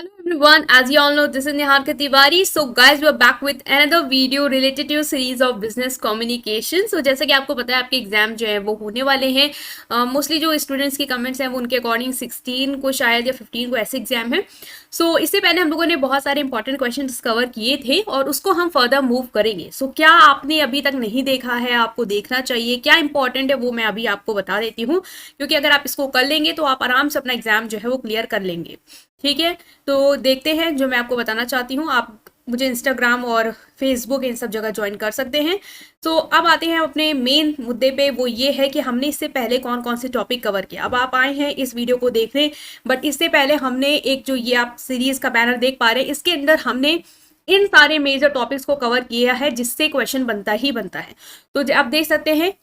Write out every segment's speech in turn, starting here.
Hello everyone, as you all know, this is Niharika Tiwari. So guys, we are back with another video related to a series of business communication. So जैसा कि आपको पता है आपके exam जो है वो होने वाले हैं मोस्टली जो स्टूडेंट्स की कमेंट्स हैं वो उनके अकॉर्डिंग 16 को शायद या 15 को ऐसे एग्जाम है. सो इससे पहले हम लोगों ने बहुत सारे इंपॉर्टेंट क्वेश्चन कवर किए थे और उसको हम फर्दर मूव करेंगे. सो क्या आपने अभी तक नहीं देखा है, आपको देखना चाहिए, क्या इंपॉर्टेंट है वो मैं अभी आपको बता देती हूँ, क्योंकि अगर आप इसको कर लेंगे तो आप आराम से अपना एग्जाम जो है वो क्लियर कर लेंगे. ठीक है, तो देखते हैं जो मैं आपको बताना चाहती हूँ. आप मुझे इंस्टाग्राम और फेसबुक इन सब जगह ज्वाइन कर सकते हैं. तो अब आते हैं अपने मेन मुद्दे पे. वो ये है कि हमने इससे पहले कौन कौन से टॉपिक कवर किया. अब आप आए हैं इस वीडियो को देखने, बट इससे पहले हमने एक जो ये आप सीरीज का बैनर देख पा रहे हैं, इसके अंदर हमने इन सारे मेजर टॉपिक्स को कवर किया है जिससे क्वेश्चन बनता ही बनता है. तो आप देख सकते हैं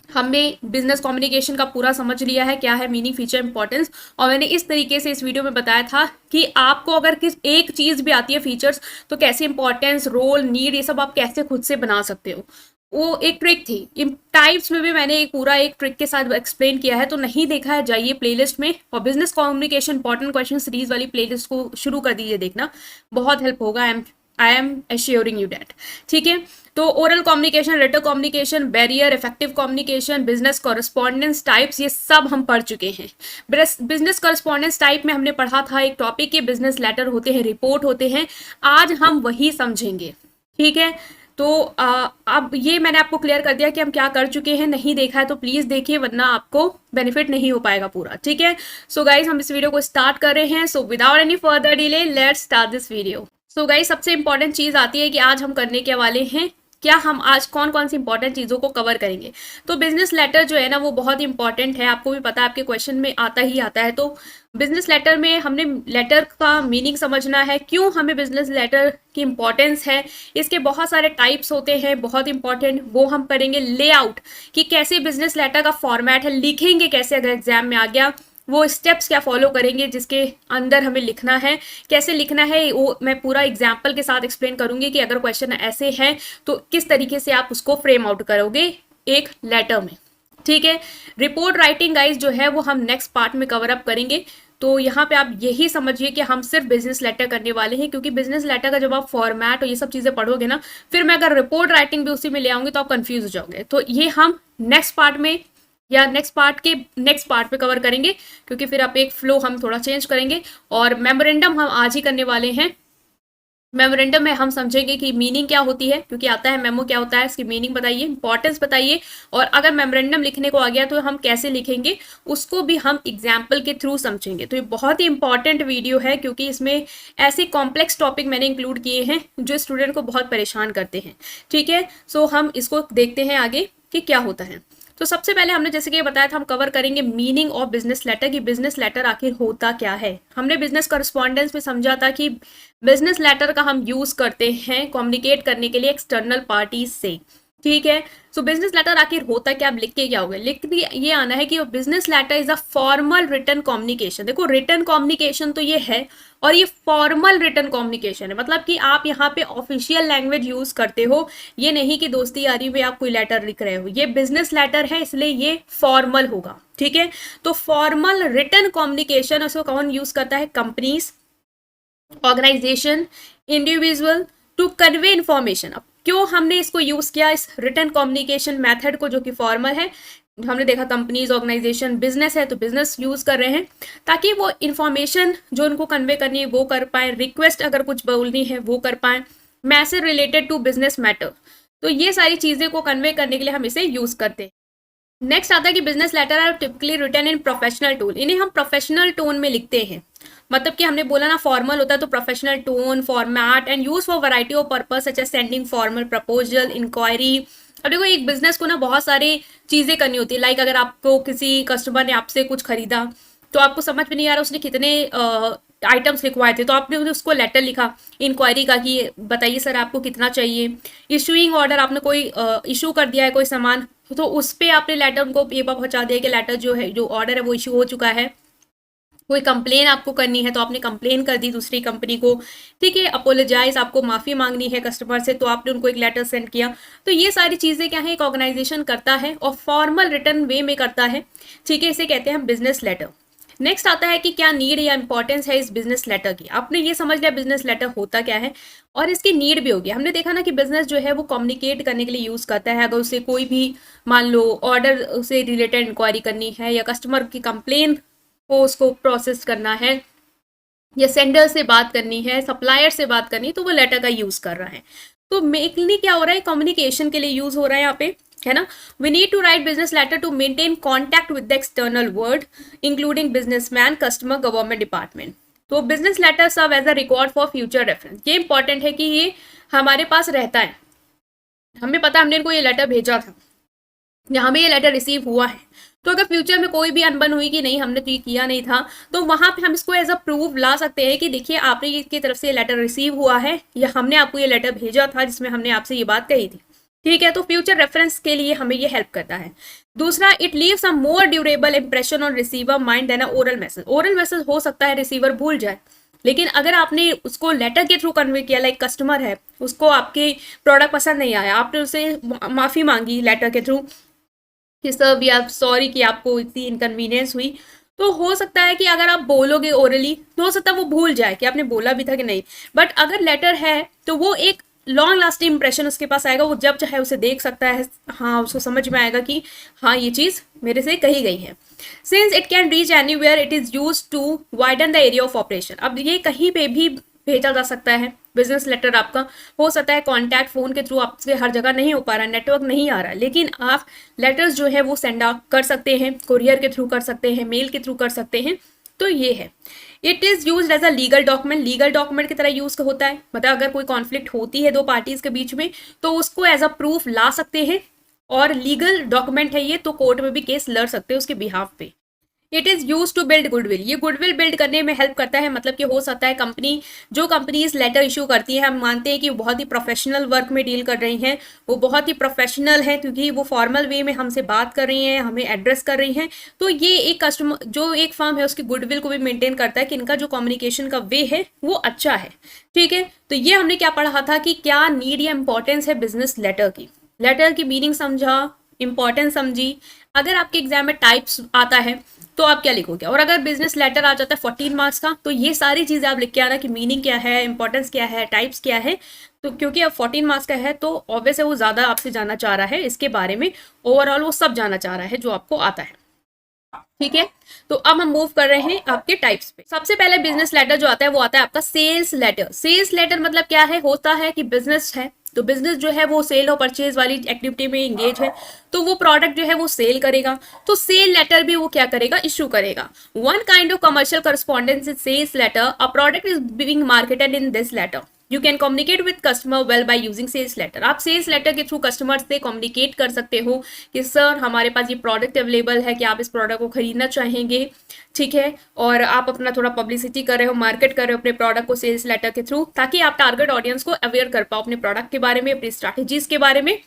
हमने बिजनेस कम्युनिकेशन का पूरा समझ लिया है, क्या है मीनिंग, फीचर, इंपॉर्टेंस. और मैंने इस तरीके से इस वीडियो में बताया था कि आपको अगर किस एक चीज भी आती है फीचर्स, तो कैसे इंपॉर्टेंस, रोल, नीड, ये सब आप कैसे खुद से बना सकते हो. वो एक ट्रिक थी. इन टाइप्स में भी मैंने एक पूरा एक ट्रिक के साथ एक्सप्लेन किया है, तो नहीं देखा है जाइए प्लेलिस्ट में और business communication important question series वाली प्लेलिस्ट को शुरू कर दीजिए देखना, बहुत हेल्प होगा. I am assuring you that. ठीक है, तो oral communication, written communication, barrier, effective communication, business correspondence types, ये सब हम पढ़ चुके हैं. बिजनेस कॉरेस्पॉन्डेंस टाइप में हमने पढ़ा था एक टॉपिक के बिजनेस लेटर होते हैं, रिपोर्ट होते हैं. आज हम वही समझेंगे. ठीक है, तो अब ये मैंने आपको क्लियर कर दिया कि हम क्या कर चुके हैं. नहीं देखा है तो प्लीज देखिए, वरना आपको बेनिफिट नहीं हो पाएगा पूरा. ठीक है, सो गाइज हम इस वीडियो को स्टार्ट कर रहे हैं. So without any further delay let's start this video. So guys सबसे इंपॉर्टेंट चीज आती है कि आज हम करने के वाले हैं क्या, हम आज कौन कौन सी इंपॉर्टेंट चीज़ों को कवर करेंगे. तो बिजनेस लेटर जो है ना वो बहुत इंपॉर्टेंट है, आपको भी पता है, आपके क्वेश्चन में आता ही आता है. तो बिजनेस लेटर में हमने लेटर का मीनिंग समझना है, क्यों हमें बिजनेस लेटर की इंपॉर्टेंस है, इसके बहुत सारे टाइप्स होते हैं बहुत इंपॉर्टेंट, वो हम करेंगे. लेआउट कि कैसे बिजनेस लेटर का फॉर्मेट है, लिखेंगे कैसे अगर एग्जाम में आ गया, वो स्टेप्स क्या फॉलो करेंगे जिसके अंदर हमें लिखना है, कैसे लिखना है, वो मैं पूरा एग्जाम्पल के साथ एक्सप्लेन करूंगी कि अगर क्वेश्चन ऐसे है तो किस तरीके से आप उसको फ्रेम आउट करोगे एक लेटर में. ठीक है, रिपोर्ट राइटिंग गाइज जो है वो हम नेक्स्ट पार्ट में कवर अप करेंगे. तो यहाँ पे आप यही समझिए कि हम सिर्फ बिजनेस लेटर करने वाले हैं, क्योंकि बिजनेस लेटर का जब आप फॉर्मेट और ये सब चीजें पढ़ोगे ना, फिर मैं अगर रिपोर्ट राइटिंग भी उसी में ले आऊंगी तो आप कंफ्यूज हो जाओगे. तो ये हम नेक्स्ट पार्ट में या नेक्स्ट पार्ट पे कवर करेंगे, क्योंकि फिर आप एक फ्लो हम थोड़ा चेंज करेंगे. और मेमोरेंडम हम आज ही करने वाले हैं. मेमोरेंडम में हम समझेंगे कि मीनिंग क्या होती है, क्योंकि आता है मेमो क्या होता है, इसकी मीनिंग बताइए, इंपॉर्टेंस बताइए, और अगर मेमोरेंडम लिखने को आ गया तो हम कैसे लिखेंगे उसको भी हम एग्जाम्पल के थ्रू समझेंगे. तो ये बहुत ही इंपॉर्टेंट वीडियो है, क्योंकि इसमें ऐसे कॉम्प्लेक्स टॉपिक मैंने इंक्लूड किए हैं जो स्टूडेंट को बहुत परेशान करते हैं. ठीक है, सो हम इसको देखते हैं आगे कि क्या होता है. तो सबसे पहले हमने जैसे कि बताया था हम कवर करेंगे मीनिंग ऑफ बिजनेस लेटर, कि बिजनेस लेटर आखिर होता क्या है. हमने बिजनेस कॉरेस्पॉन्डेंस में समझा था कि बिजनेस लेटर का हम यूज करते हैं कम्युनिकेट करने के लिए एक्सटर्नल पार्टीज से. ठीक है, सो बिजनेस लेटर आखिर होता क्या, आप लिख के क्या होगा, लिख के ये आना है कि business letter is a formal written communication. देखो रिटन कम्युनिकेशन तो ये है, और ये फॉर्मल रिटन कम्युनिकेशन है, मतलब कि आप यहाँ पे ऑफिशियल लैंग्वेज यूज करते हो, ये नहीं कि दोस्ती यारी में आप कोई लेटर लिख रहे हो. ये बिजनेस लेटर है इसलिए ये फॉर्मल होगा. ठीक है, तो फॉर्मल रिटन कम्युनिकेशन उसको कौन यूज करता है, companies, organization, individual, to convey information. अब क्यों हमने इसको यूज किया इस रिटन कम्युनिकेशन मेथड को, जो कि फॉर्मल है. हमने देखा कंपनीज, ऑर्गेनाइजेशन, बिजनेस है तो बिजनेस यूज कर रहे हैं ताकि वो इंफॉर्मेशन जो उनको कन्वे करनी है वो कर पाए, रिक्वेस्ट अगर कुछ बोलनी है वो कर पाए, message related to business matter. तो ये सारी चीजें को कन्वे करने के लिए हम इसे यूज करते हैं. नेक्स्ट आता है कि business letter are typically written in professional tone. इन्हें हम प्रोफेशनल टोन में लिखते हैं, मतलब कि हमने बोला ना फॉर्मल होता है तो professional tone, format, and use for variety of purpose such as sending formal proposal, inquiry. अब देखो एक बिजनेस को ना बहुत सारी चीजें करनी होती है. लाइक अगर आपको किसी कस्टमर ने आपसे कुछ खरीदा तो आपको समझ में नहीं आ रहा उसने कितने आइटम्स लिखवाए थे, तो आपने उसको लेटर लिखा इंक्वायरी का कि बताइए सर आपको कितना चाहिए. इशूइंग ऑर्डर, आपने कोई इशू कर दिया है कोई सामान, तो उस पर आपने लेटर उनको पेपर पहुंचा दिया कि लेटर जो है, जो ऑर्डर है वो इशू हो चुका है. कोई कंप्लेन आपको करनी है तो आपने कंप्लेन कर दी दूसरी कंपनी को. ठीक है, अपोलोजाइज, आपको माफी मांगनी है कस्टमर से तो आपने उनको एक लेटर सेंड किया. तो ये सारी चीजें क्या है, एक ऑर्गेनाइजेशन करता है और फॉर्मल रिटर्न वे में करता है. ठीक है, इसे कहते हैं हम बिजनेस लेटर. नेक्स्ट आता है कि क्या नीड या इंपॉर्टेंस है इस बिजनेस लेटर की। आपने ये समझ लिया बिजनेस लेटर होता क्या है और इसकी नीड भी होगी। हमने देखा ना कि बिजनेस जो है वो कम्युनिकेट करने के लिए यूज करता है। अगर उसे कोई भी मान लो ऑर्डर से रिलेटेड इंक्वायरी करनी है या कस्टमर की कंप्लेन को उसको प्रोसेस करना है या सेंडर से बात करनी है, सप्लायर से बात करनी है, तो वो लेटर का यूज कर रहा है। तो मेनली क्या हो रहा है, कम्युनिकेशन के लिए यूज हो रहा है यहाँ पे, है ना। We need to write business letter to maintain contact with the external world including businessman, customer, government department. तो business letter serve as a record for future reference. ये इंपॉर्टेंट है कि ये हमारे पास रहता है, हमें पता है हमने इनको ये लेटर भेजा था या हमें ये लेटर रिसीव हुआ है। तो अगर फ्यूचर में कोई भी अनबन हुई कि नहीं हमने तो ये किया नहीं था, तो वहां पे हम इसको एज अ प्रूफ ला सकते हैं कि देखिए आपने इसकी तरफ से ये लेटर रिसीव हुआ है या हमने आपको ये लेटर भेजा था जिसमें हमने आपसे ये बात कही थी। ठीक है, तो फ्यूचर रेफरेंस के लिए हमें ये हेल्प करता है। दूसरा, it leaves a more durable impression on receiver mind than a oral message. Oral message हो सकता है रिसीवर भूल जाए, लेकिन अगर आपने उसको लेटर के थ्रू कन्वे किया, लाइक कस्टमर है उसको आपके प्रोडक्ट पसंद नहीं आया, आपने उसे माफी मांगी लेटर के थ्रू कि सर वी आर सॉरी कि आपको इतनी इनकन्वीनियंस हुई, तो हो सकता है कि अगर आप बोलोगे ओरली तो हो सकता है वो भूल जाए कि आपने बोला भी था कि नहीं। बट अगर लेटर है तो वो एक लॉन्ग लास्टिंग इंप्रेशन उसके पास आएगा, वो जब चाहे उसे देख सकता है, हाँ उसको समझ में आएगा कि हाँ ये चीज मेरे से कही गई है। Since it can reach anywhere it is use to widen the area of operation. अब ये कहीं पे भी भेजा जा सकता है बिजनेस लेटर। आपका हो सकता है कॉन्टैक्ट फोन के थ्रू आपसे हर जगह नहीं हो पा रहा, नेटवर्क नहीं आ रहा, लेकिन आप लेटर्स जो है वो सेंड कर सकते हैं, कोरियर के थ्रू कर सकते हैं, मेल के थ्रू कर सकते हैं। तो ये है, it is use as a legal document. Legal document की तरह यूज होता है, मतलब अगर कोई कॉन्फ्लिक्ट होती है दो पार्टीज के बीच में तो उसको एज अ प्रूफ ला सकते हैं, और लीगल डॉक्यूमेंट है ये, तो कोर्ट में भी केस लड़ सकते हैं उसके बिहाफ पे। It is use to build goodwill. ये गुडविल बिल्ड करने में हेल्प करता है, मतलब कि हो सकता है जो कंपनीज लेटर इशू करती है, हम मानते हैं कि वो बहुत ही प्रोफेशनल वर्क में डील कर रही हैं, वो बहुत ही प्रोफेशनल है क्योंकि वो फॉर्मल वे में हमसे बात कर रही हैं, हमें एड्रेस कर रही हैं। तो ये एक कस्टमर जो एक फर्म है उसकी गुडविल को भी मेंटेन करता है कि इनका जो कम्युनिकेशन का वे है वो अच्छा है। ठीक है, तो ये हमने क्या पढ़ा था कि क्या नीड या इंपॉर्टेंस है बिजनेस लेटर की। लेटर की मीनिंग समझा, इंपॉर्टेंस समझी। अगर आपके एग्जाम में टाइप्स आता है तो आप क्या लिखोगे, और अगर बिजनेस लेटर आ जाता है 14 मार्क्स का तो ये सारी चीजें आप लिख के आना कि मीनिंग क्या है, इंपॉर्टेंस क्या है, टाइप्स क्या है। तो क्योंकि अब 14 मार्क्स का है तो ऑब्वियस है वो ज्यादा आपसे जानना चाह रहा है इसके बारे में, ओवरऑल वो सब जानना चाह रहा है जो आपको आता है। ठीक है, तो अब हम मूव कर रहे हैं आपके टाइप्स पे। सबसे पहले बिजनेस लेटर जो आता है वो आता है आपका सेल्स लेटर। सेल्स लेटर मतलब क्या है, होता है कि बिजनेस है तो बिजनेस जो है वो सेल और परचेज वाली एक्टिविटी में एंगेज है, तो वो प्रोडक्ट जो है वो सेल करेगा, तो सेल लेटर भी वो क्या करेगा, इशू करेगा। One kind of commercial correspondence is sales letter. A product is being marketed in this letter. You can communicate with customer well by using sales letter. आप सेल्स लेटर के through customer से communicate कर सकते हो कि sir हमारे पास ये product available है, कि आप इस प्रोडक्ट को खरीदना चाहेंगे। ठीक है, और आप अपना थोड़ा पब्लिसिटी कर रहे हो, मार्केट कर रहे हो अपने प्रोडक्ट को सेल्स लेटर के थ्रू, ताकि आप टारगेट ऑडियंस को अवेयर कर पाओ अपने प्रोडक्ट के बारे में, अपनी स्ट्रैटेजीज के बारे में।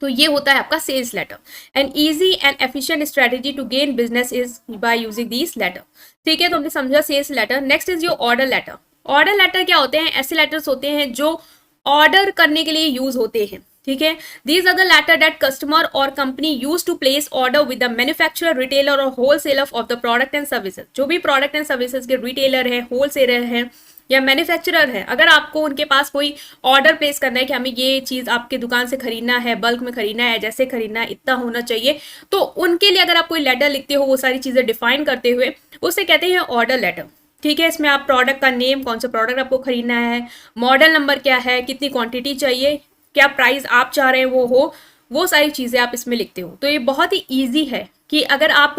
तो ये होता है आपका sales letter. An easy and efficient strategy to gain business is by using this letter. ठीक है, तो हमने समझा sales letter. Next is your order letter. Order letter क्या होते हैं, ऐसे लेटर्स होते हैं जो ऑर्डर करने के लिए यूज होते हैं। ठीक है, these are the letter that customer और company use to place order with the manufacturer, retailer और wholesaler of the product and services. जो भी प्रोडक्ट एंड सर्विसेज के रिटेलर है, होलसेलर है या मैन्युफैक्चरर है, अगर आपको उनके पास कोई ऑर्डर प्लेस करना है कि हमें ये चीज आपके दुकान से खरीदना है, बल्क में खरीदना है, जैसे खरीदना है, इतना होना चाहिए, तो उनके लिए अगर आप कोई लेटर लिखते हो वो सारी चीजें डिफाइन करते हुए, उसे कहते हैं ऑर्डर लेटर। ठीक है, इसमें आप प्रोडक्ट का नेम, कौन सा प्रोडक्ट आपको खरीदना है, मॉडल नंबर क्या है, कितनी क्वांटिटी चाहिए, क्या प्राइस आप चाह रहे हैं वो हो, वो सारी चीजें आप इसमें लिखते हो। तो ये बहुत ही ईजी है कि अगर आप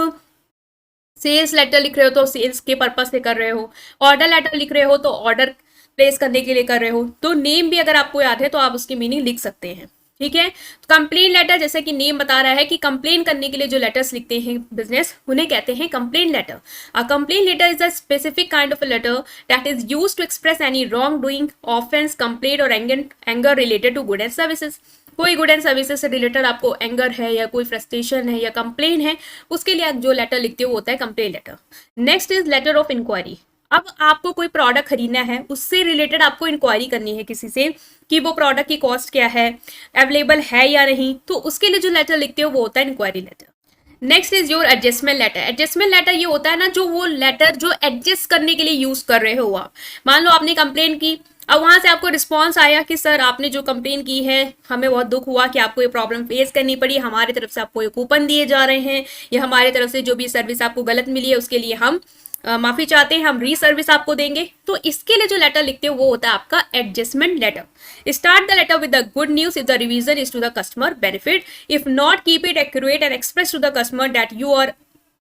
सेल्स लेटर लिख रहे हो तो सेल्स के पर्पज से कर रहे हो, ऑर्डर लेटर लिख रहे हो तो ऑर्डर प्लेस करने के लिए कर रहे हो, तो नेम भी अगर आपको याद है तो आप उसकी मीनिंग लिख सकते हैं। ठीक है, कंप्लेन लेटर, जैसे कि नेम बता रहा है कि कंप्लेन करने के लिए जो लेटर्स लिखते हैं बिजनेस, उन्हें कहते हैं complain letter. A complain letter is a specific kind of letter that is used to express any wrongdoing, offence, complaint और anger related to good and services. कोई गुड एंड सर्विसेज से related आपको anger है या कोई frustration है या complain है, उसके लिए आप जो लेटर लिखते हो होता है complain letter. Next is letter of inquiry. अब आपको कोई प्रोडक्ट खरीदना है, उससे रिलेटेड आपको इंक्वायरी करनी है किसी से कि वो प्रोडक्ट की कॉस्ट क्या है, अवेलेबल है या नहीं, तो उसके लिए जो लेटर लिखते हो वो होता है inquiry letter. Next is your adjustment letter. Adjustment letter ये होता है ना, जो वो लेटर जो एडजस्ट करने के लिए यूज कर रहे हो आप। मान लो आपने कंप्लेन की, अब वहां से आपको रिस्पॉन्स आया कि सर आपने जो कंप्लेन की है, हमें बहुत दुख हुआ कि आपको ये प्रॉब्लम फेस करनी पड़ी, हमारी तरफ से आपको ये कूपन दिए जा रहे हैं, या हमारी तरफ से जो भी सर्विस आपको गलत मिली है उसके लिए हम माफी चाहते हैं, हम री सर्विस आपको देंगे। तो इसके लिए जो लेटर लिखते हो वो होता है आपका adjustment letter. Start the letter with the good news if the revision is to the customer benefit, if not keep it accurate and express to the customer that you are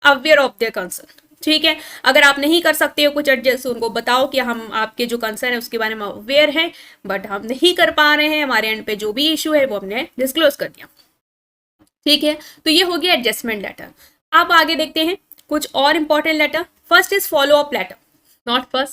aware of their concern. ठीक है, अगर आप नहीं कर सकते हो कुछ adjust, उनको बताओ कि हम आपके जो कंसर्न है उसके बारे में अवेयर हैं, बट हम नहीं कर पा रहे हैं, हमारे एंड पे जो भी इशू है वो हमने डिस्क्लोज कर दिया। ठीक है, तो ये हो गया एडजस्टमेंट लेटर। अब आगे देखते हैं कुछ और important letter. First is follow up letter, not first,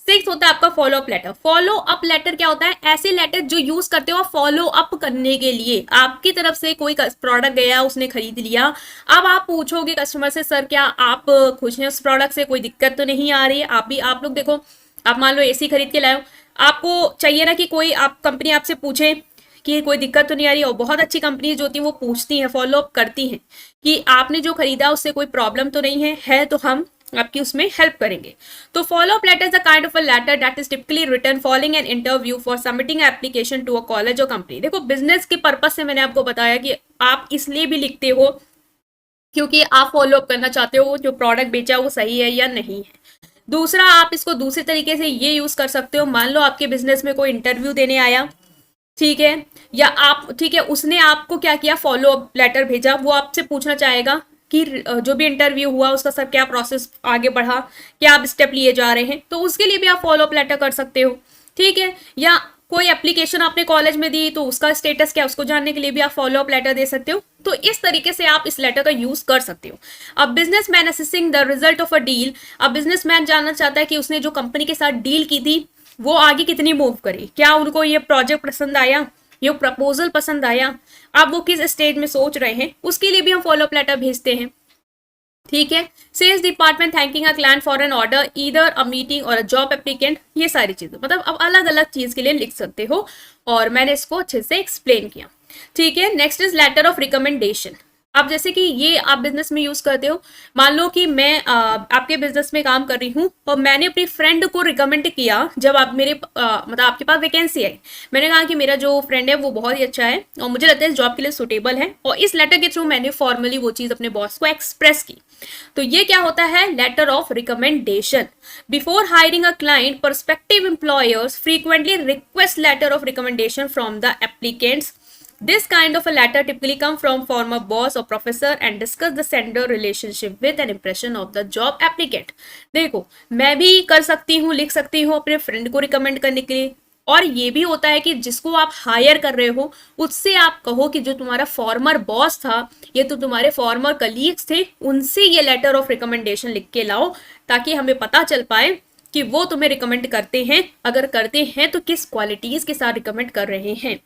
six होता है आपका follow up letter. Follow up letter क्या होता है? ऐसे लेटर जो यूज करते हो फॉलो अप करने के लिए। आपकी तरफ से कोई प्रोडक्ट गया, उसने खरीद लिया, अब आप पूछोगे कस्टमर से, सर क्या आप खुश हैं उस प्रोडक्ट से, कोई दिक्कत तो नहीं आ रही है? आप लोग देखो, आप मान लो एसी खरीद के लाए हो, आपको चाहिए ना कि कोई आप कंपनी आपसे पूछे कि कोई दिक्कत तो नहीं आ रही। और बहुत अच्छी कंपनी जो होती है वो पूछती हैं, फॉलो अप करती हैं कि आपने जो खरीदा उससे कोई प्रॉब्लम तो नहीं है तो हम आपकी उसमें हेल्प करेंगे। तो follow up letter is a kind of a letter that is typically written following an interview for submitting application to a college or company. देखो बिजनेस के पर्पज से मैंने आपको बताया कि आप इसलिए भी लिखते हो क्योंकि आप फॉलो अप करना चाहते हो जो प्रोडक्ट बेचा वो सही है या नहीं है। दूसरा, आप इसको दूसरे तरीके से ये यूज कर सकते हो, मान लो आपके बिजनेस में कोई इंटरव्यू देने आया, ठीक है, या आप, ठीक है, उसने आपको क्या किया, फॉलो अप लेटर भेजा, वो आपसे पूछना चाहेगा कि जो भी इंटरव्यू हुआ उसका सर क्या प्रोसेस आगे बढ़ा, क्या आप स्टेप लिए जा रहे हैं, तो उसके लिए भी आप फॉलो अप लेटर कर सकते हो। ठीक है, या कोई एप्लीकेशन आपने कॉलेज में दी तो उसका स्टेटस क्या उसको जानने के लिए भी आप फॉलो अप लेटर दे सकते हो। तो इस तरीके से आप इस लेटर का यूज कर सकते हो। अब businessman assessing the result of a deal, अब बिजनेसमैन जानना चाहता है कि उसने जो कंपनी के साथ डील की थी वो आगे कितनी मूव करी, क्या उनको ये प्रोजेक्ट पसंद आया, ये प्रपोजल पसंद आया, अब वो किस स्टेज में सोच रहे हैं, उसके लिए भी हम फॉलो अप लेटर भेजते हैं। ठीक है, sales department thanking a client for an order either a meeting or a job applicant, ये सारी चीजें मतलब अब अलग अलग चीज के लिए लिख सकते हो और मैंने इसको अच्छे से एक्सप्लेन किया। ठीक है, next is letter of recommendation. अब जैसे कि ये आप बिजनेस में यूज करते हो, मान लो कि मैं आपके बिजनेस में काम कर रही हूँ और मैंने अपनी फ्रेंड को रिकमेंड किया, जब आप मेरे मतलब आपके पास वैकेंसी आई, मैंने कहा कि मेरा जो फ्रेंड है वो बहुत ही अच्छा है और मुझे लगता है इस जॉब के लिए सुटेबल है, और इस लेटर के थ्रू मैंने फॉर्मली वो चीज अपने बॉस को एक्सप्रेस की। तो ये क्या होता है? Letter of recommendation. Before hiring a client, perspective employers frequently request letter of recommendation from the applicants. This kind of a letter typically come from former boss or professor and discuss the sender relationship with an impression of the job applicant. देखो, मैं भी कर सकती हूँ, लिख सकती हूँ अपने फ्रेंड को रिकमेंड करने के लिए, और ये भी होता है कि जिसको आप हायर कर रहे हो उससे आप कहो कि जो तुम्हारा फॉर्मर बॉस था, ये तो तुम्हारे फॉर्मर कलीग्स थे, उनसे ये लेटर ऑफ रिकमेंडेशन लिख के लाओ ताकि हमें पता चल पाए कि वो तुम्हें रिकमेंड करते हैं, अगर करते हैं तो किस क्वालिटीज के साथ रिकमेंड कर रहे हैं।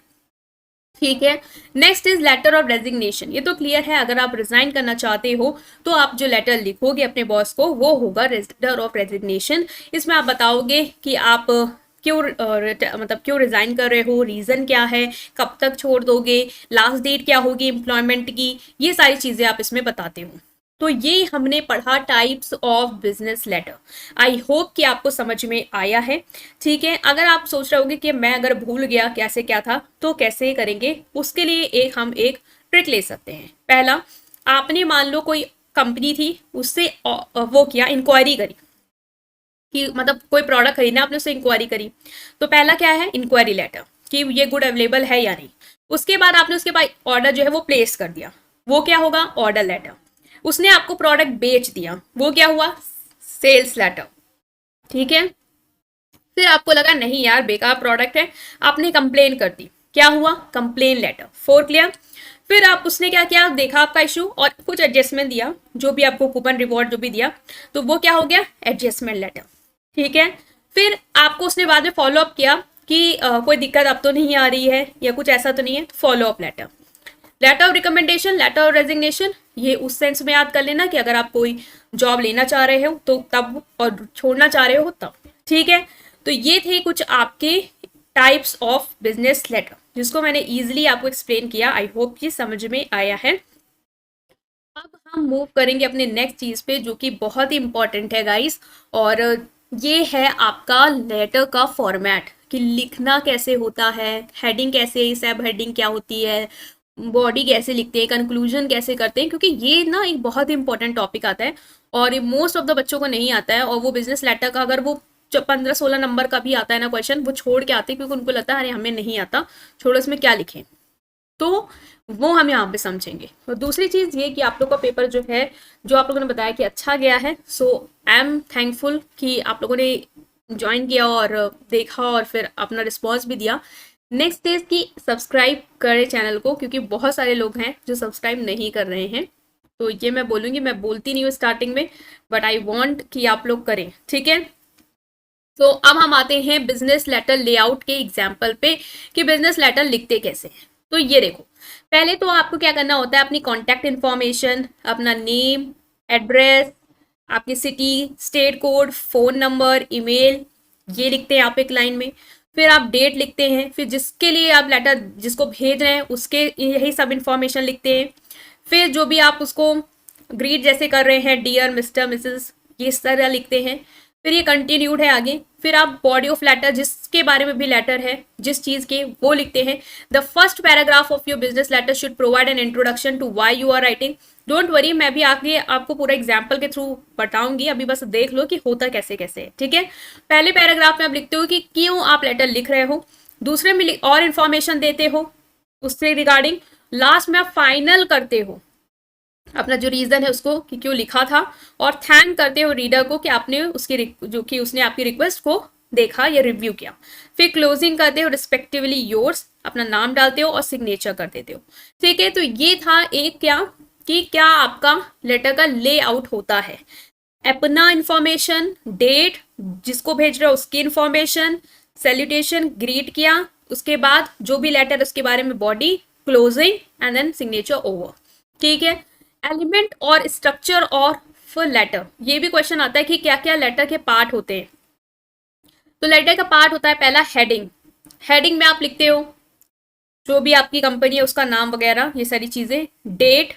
ठीक है, next is letter of resignation. ये तो क्लियर है, अगर आप रिजाइन करना चाहते हो तो आप जो लेटर लिखोगे अपने बॉस को वो होगा लेटर ऑफ रेजिग्नेशन। इसमें आप बताओगे कि आप क्यों मतलब क्यों रिजाइन कर रहे हो, रीजन क्या है, कब तक छोड़ दोगे, लास्ट डेट क्या होगी एम्प्लॉयमेंट की, ये सारी चीजें आप इसमें बताते हो। तो ये हमने पढ़ा types of business letter. I hope कि आपको समझ में आया है। ठीक है, अगर आप सोच रहे होगे कि मैं अगर भूल गया कैसे क्या था तो कैसे करेंगे, उसके लिए हम एक ट्रिक ले सकते हैं। पहला, आपने मान लो कोई कंपनी थी, उससे वो किया, इंक्वायरी करी कि मतलब कोई प्रोडक्ट खरीदना, आपने उससे इंक्वायरी करी, तो पहला क्या है, इंक्वायरी लेटर कि ये गुड अवेलेबल है या नहीं। उसके बाद आपने उसके बाद ऑर्डर जो है वो प्लेस कर दिया, वो क्या होगा, ऑर्डर लेटर। उसने आपको प्रोडक्ट बेच दिया, वो क्या हुआ, सेल्स लेटर। ठीक है, फिर आपको लगा नहीं यार बेकार प्रोडक्ट है, आपने कंप्लेन कर दी, क्या हुआ, कंप्लेन लेटर। Four clear. फिर आप उसने क्या किया, देखा आपका इशू और कुछ एडजस्टमेंट दिया, जो भी आपको कूपन रिवॉर्ड जो भी दिया, तो वो क्या हो गया, एडजस्टमेंट लेटर। ठीक है, फिर आपको उसने बाद में फॉलो अप किया कि कोई दिक्कत अब तो नहीं आ रही है या कुछ ऐसा तो नहीं है, follow up letter. Letter of recommendation, letter of resignation, ये उस सेंस में याद कर लेना कि अगर आप कोई जॉब लेना चाह रहे हो तो तब, और छोड़ना चाह रहे हो तब। ठीक है, तो ये थे कुछ आपके टाइप्स ऑफ बिजनेस लेटर जिसको मैंने इजीली आपको एक्सप्लेन किया। आई होप ये समझ में आया है। अब हम मूव करेंगे अपने नेक्स्ट चीज पे जो कि बहुत ही इंपॉर्टेंट है गाइस। और ये है आपका लेटर का फॉर्मेट, कि लिखना कैसे होता है, हेडिंग कैसे है, सब हेडिंग क्या होती है, बॉडी कैसे लिखते हैं, कंक्लूजन कैसे करते हैं, क्योंकि ये ना एक बहुत ही इंपॉर्टेंट टॉपिक आता है और मोस्ट ऑफ द बच्चों को नहीं आता है। और वो बिजनेस लेटर का अगर वो 15-16 नंबर का भी आता है ना क्वेश्चन, वो छोड़ के आते हैं क्योंकि उनको लगता है अरे हमें नहीं आता, छोड़ो इसमें क्या लिखें। तो वो हम यहाँ पे समझेंगे। और दूसरी चीज ये कि आप लोग का पेपर जो है, जो आप लोगों ने बताया कि अच्छा गया है, सो आई एम थैंकफुल कि आप लोगों ने ज्वाइन किया और देखा और फिर अपना रिस्पॉन्स भी दिया। नेक्स्ट इज कि सब्सक्राइब करें चैनल को, क्योंकि बहुत सारे लोग हैं जो सब्सक्राइब नहीं कर रहे हैं। तो ये मैं बोलूँगी, मैं बोलती नहीं हूँ स्टार्टिंग में, बट आई वॉन्ट कि आप लोग करें, ठीक है। तो अब हम आते हैं बिजनेस लेटर लेआउट के एग्जाम्पल पे कि बिजनेस लेटर लिखते कैसे हैं। तो ये देखो, पहले तो आपको क्या करना होता है, अपनी कॉन्टैक्ट इन्फॉर्मेशन, अपना नेम, एड्रेस, आपकी city, state code, phone number, email, ये लिखते हैं आप एक लाइन में। फिर आप डेट लिखते हैं, फिर जिसके लिए आप लेटर जिसको भेज रहे हैं उसके यही सब इंफॉर्मेशन लिखते हैं। फिर जो भी आप उसको ग्रीट जैसे कर रहे हैं, डियर, मिस्टर, मिसेस, ये इस तरह लिखते हैं। फिर ये कंटिन्यूड है आगे। फिर आप बॉडी ऑफ लेटर, जिसके बारे में भी लेटर है, जिस चीज के, वो लिखते हैं। The first paragraph of your business letter should provide an introduction to why you are writing. Don't worry, मैं भी आगे आपको पूरा एग्जाम्पल के थ्रू बताऊंगी, अभी बस देख लो कि होता कैसे कैसे है, ठीक है। पहले पैराग्राफ में आप लिखते हो कि क्यों आप लेटर लिख रहे हो, दूसरे में और इन्फॉर्मेशन देते हो उससे रिगार्डिंग, लास्ट में आप फाइनल करते हो अपना जो रीजन है उसको कि क्यों लिखा था, और थैंक करते हो रीडर को कि आपने उसकी जो कि उसने आपकी रिक्वेस्ट को देखा या रिव्यू किया। फिर क्लोजिंग करते हो रिस्पेक्टिवली योर्स, अपना नाम डालते हो और सिग्नेचर कर देते हो, ठीक है। तो ये था एक क्या कि क्या आपका लेटर का लेआउट होता है। अपना इंफॉर्मेशन, डेट, जिसको भेज रहे हो उसकी इंफॉर्मेशन, सैल्यूटेशन, ग्रीट किया, उसके बाद जो भी लेटर उसके बारे में, body, closing and then signature over, ठीक है। एलिमेंट और स्ट्रक्चर और फुल लेटर, ये भी क्वेश्चन आता है कि क्या क्या लेटर के पार्ट होते हैं। तो लेटर का पार्ट होता है पहला हेडिंग। हेडिंग में आप लिखते हो जो भी आपकी कंपनी है उसका नाम वगैरह, ये सारी चीजें। डेट,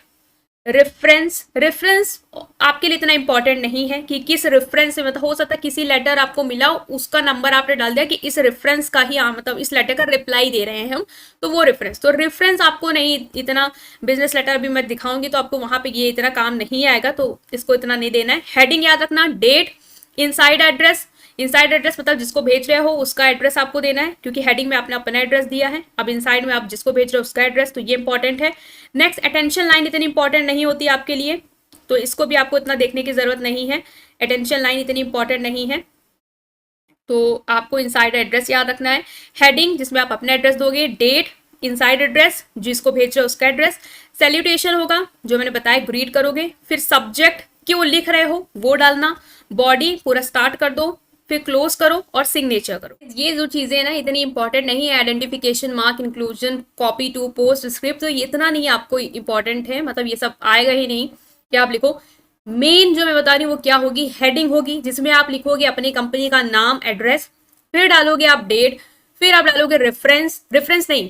रेफरेंस, रेफरेंस आपके लिए इतना इंपॉर्टेंट नहीं है कि किस रेफरेंस से, मतलब हो सकता है किसी लेटर आपको मिला उसका नंबर आपने डाल दिया कि इस रेफरेंस का ही, मतलब इस लेटर का रिप्लाई दे रहे हैं हम, तो वो रेफरेंस, तो रेफरेंस आपको नहीं इतना, बिजनेस लेटर भी मैं दिखाऊंगी तो आपको वहां पे ये इतना काम नहीं आएगा, तो इसको इतना नहीं देना है। हेडिंग याद रखना। Date, inside address, inside address मतलब जिसको भेज रहे हो उसका एड्रेस आपको देना है, क्योंकि हेडिंग में आपने अपना एड्रेस दिया है, अब इनसाइड में आप जिसको भेज रहे हो उसका एड्रेस, तो ये इंपॉर्टेंट है। नेक्स्ट, अटेंशन लाइन इतनी इंपॉर्टेंट नहीं होती आपके लिए, तो इसको भी आपको इतना देखने की जरूरत नहीं है, अटेंशन लाइन इतनी इंपॉर्टेंट नहीं है, तो आपको इनसाइड एड्रेस याद रखना है। हेडिंग जिसमें आप अपना एड्रेस दोगे, डेट, इनसाइड एड्रेस, जिसको भेज रहे हो उसका एड्रेस, सैल्यूटेशन होगा जो मैंने बताया, ग्रीट करोगे, फिर सब्जेक्ट क्यों लिख रहे हो वो डालना, बॉडी पूरा स्टार्ट कर दो, फिर क्लोज करो और सिग्नेचर करो। ये जो चीजें ना इतनी इंपॉर्टेंट नहीं है, identification mark, inclusion, copy to postscript, तो ये इतना नहीं आपको इंपॉर्टेंट है, मतलब ये सब आएगा ही नहीं कि आप लिखो। मेन जो मैं बता रही हूँ वो क्या होगी, हेडिंग होगी, जिसमें आप लिखोगे अपनी कंपनी का नाम, एड्रेस, फिर डालोगे आप डेट, फिर आप डालोगे रेफरेंस नहीं,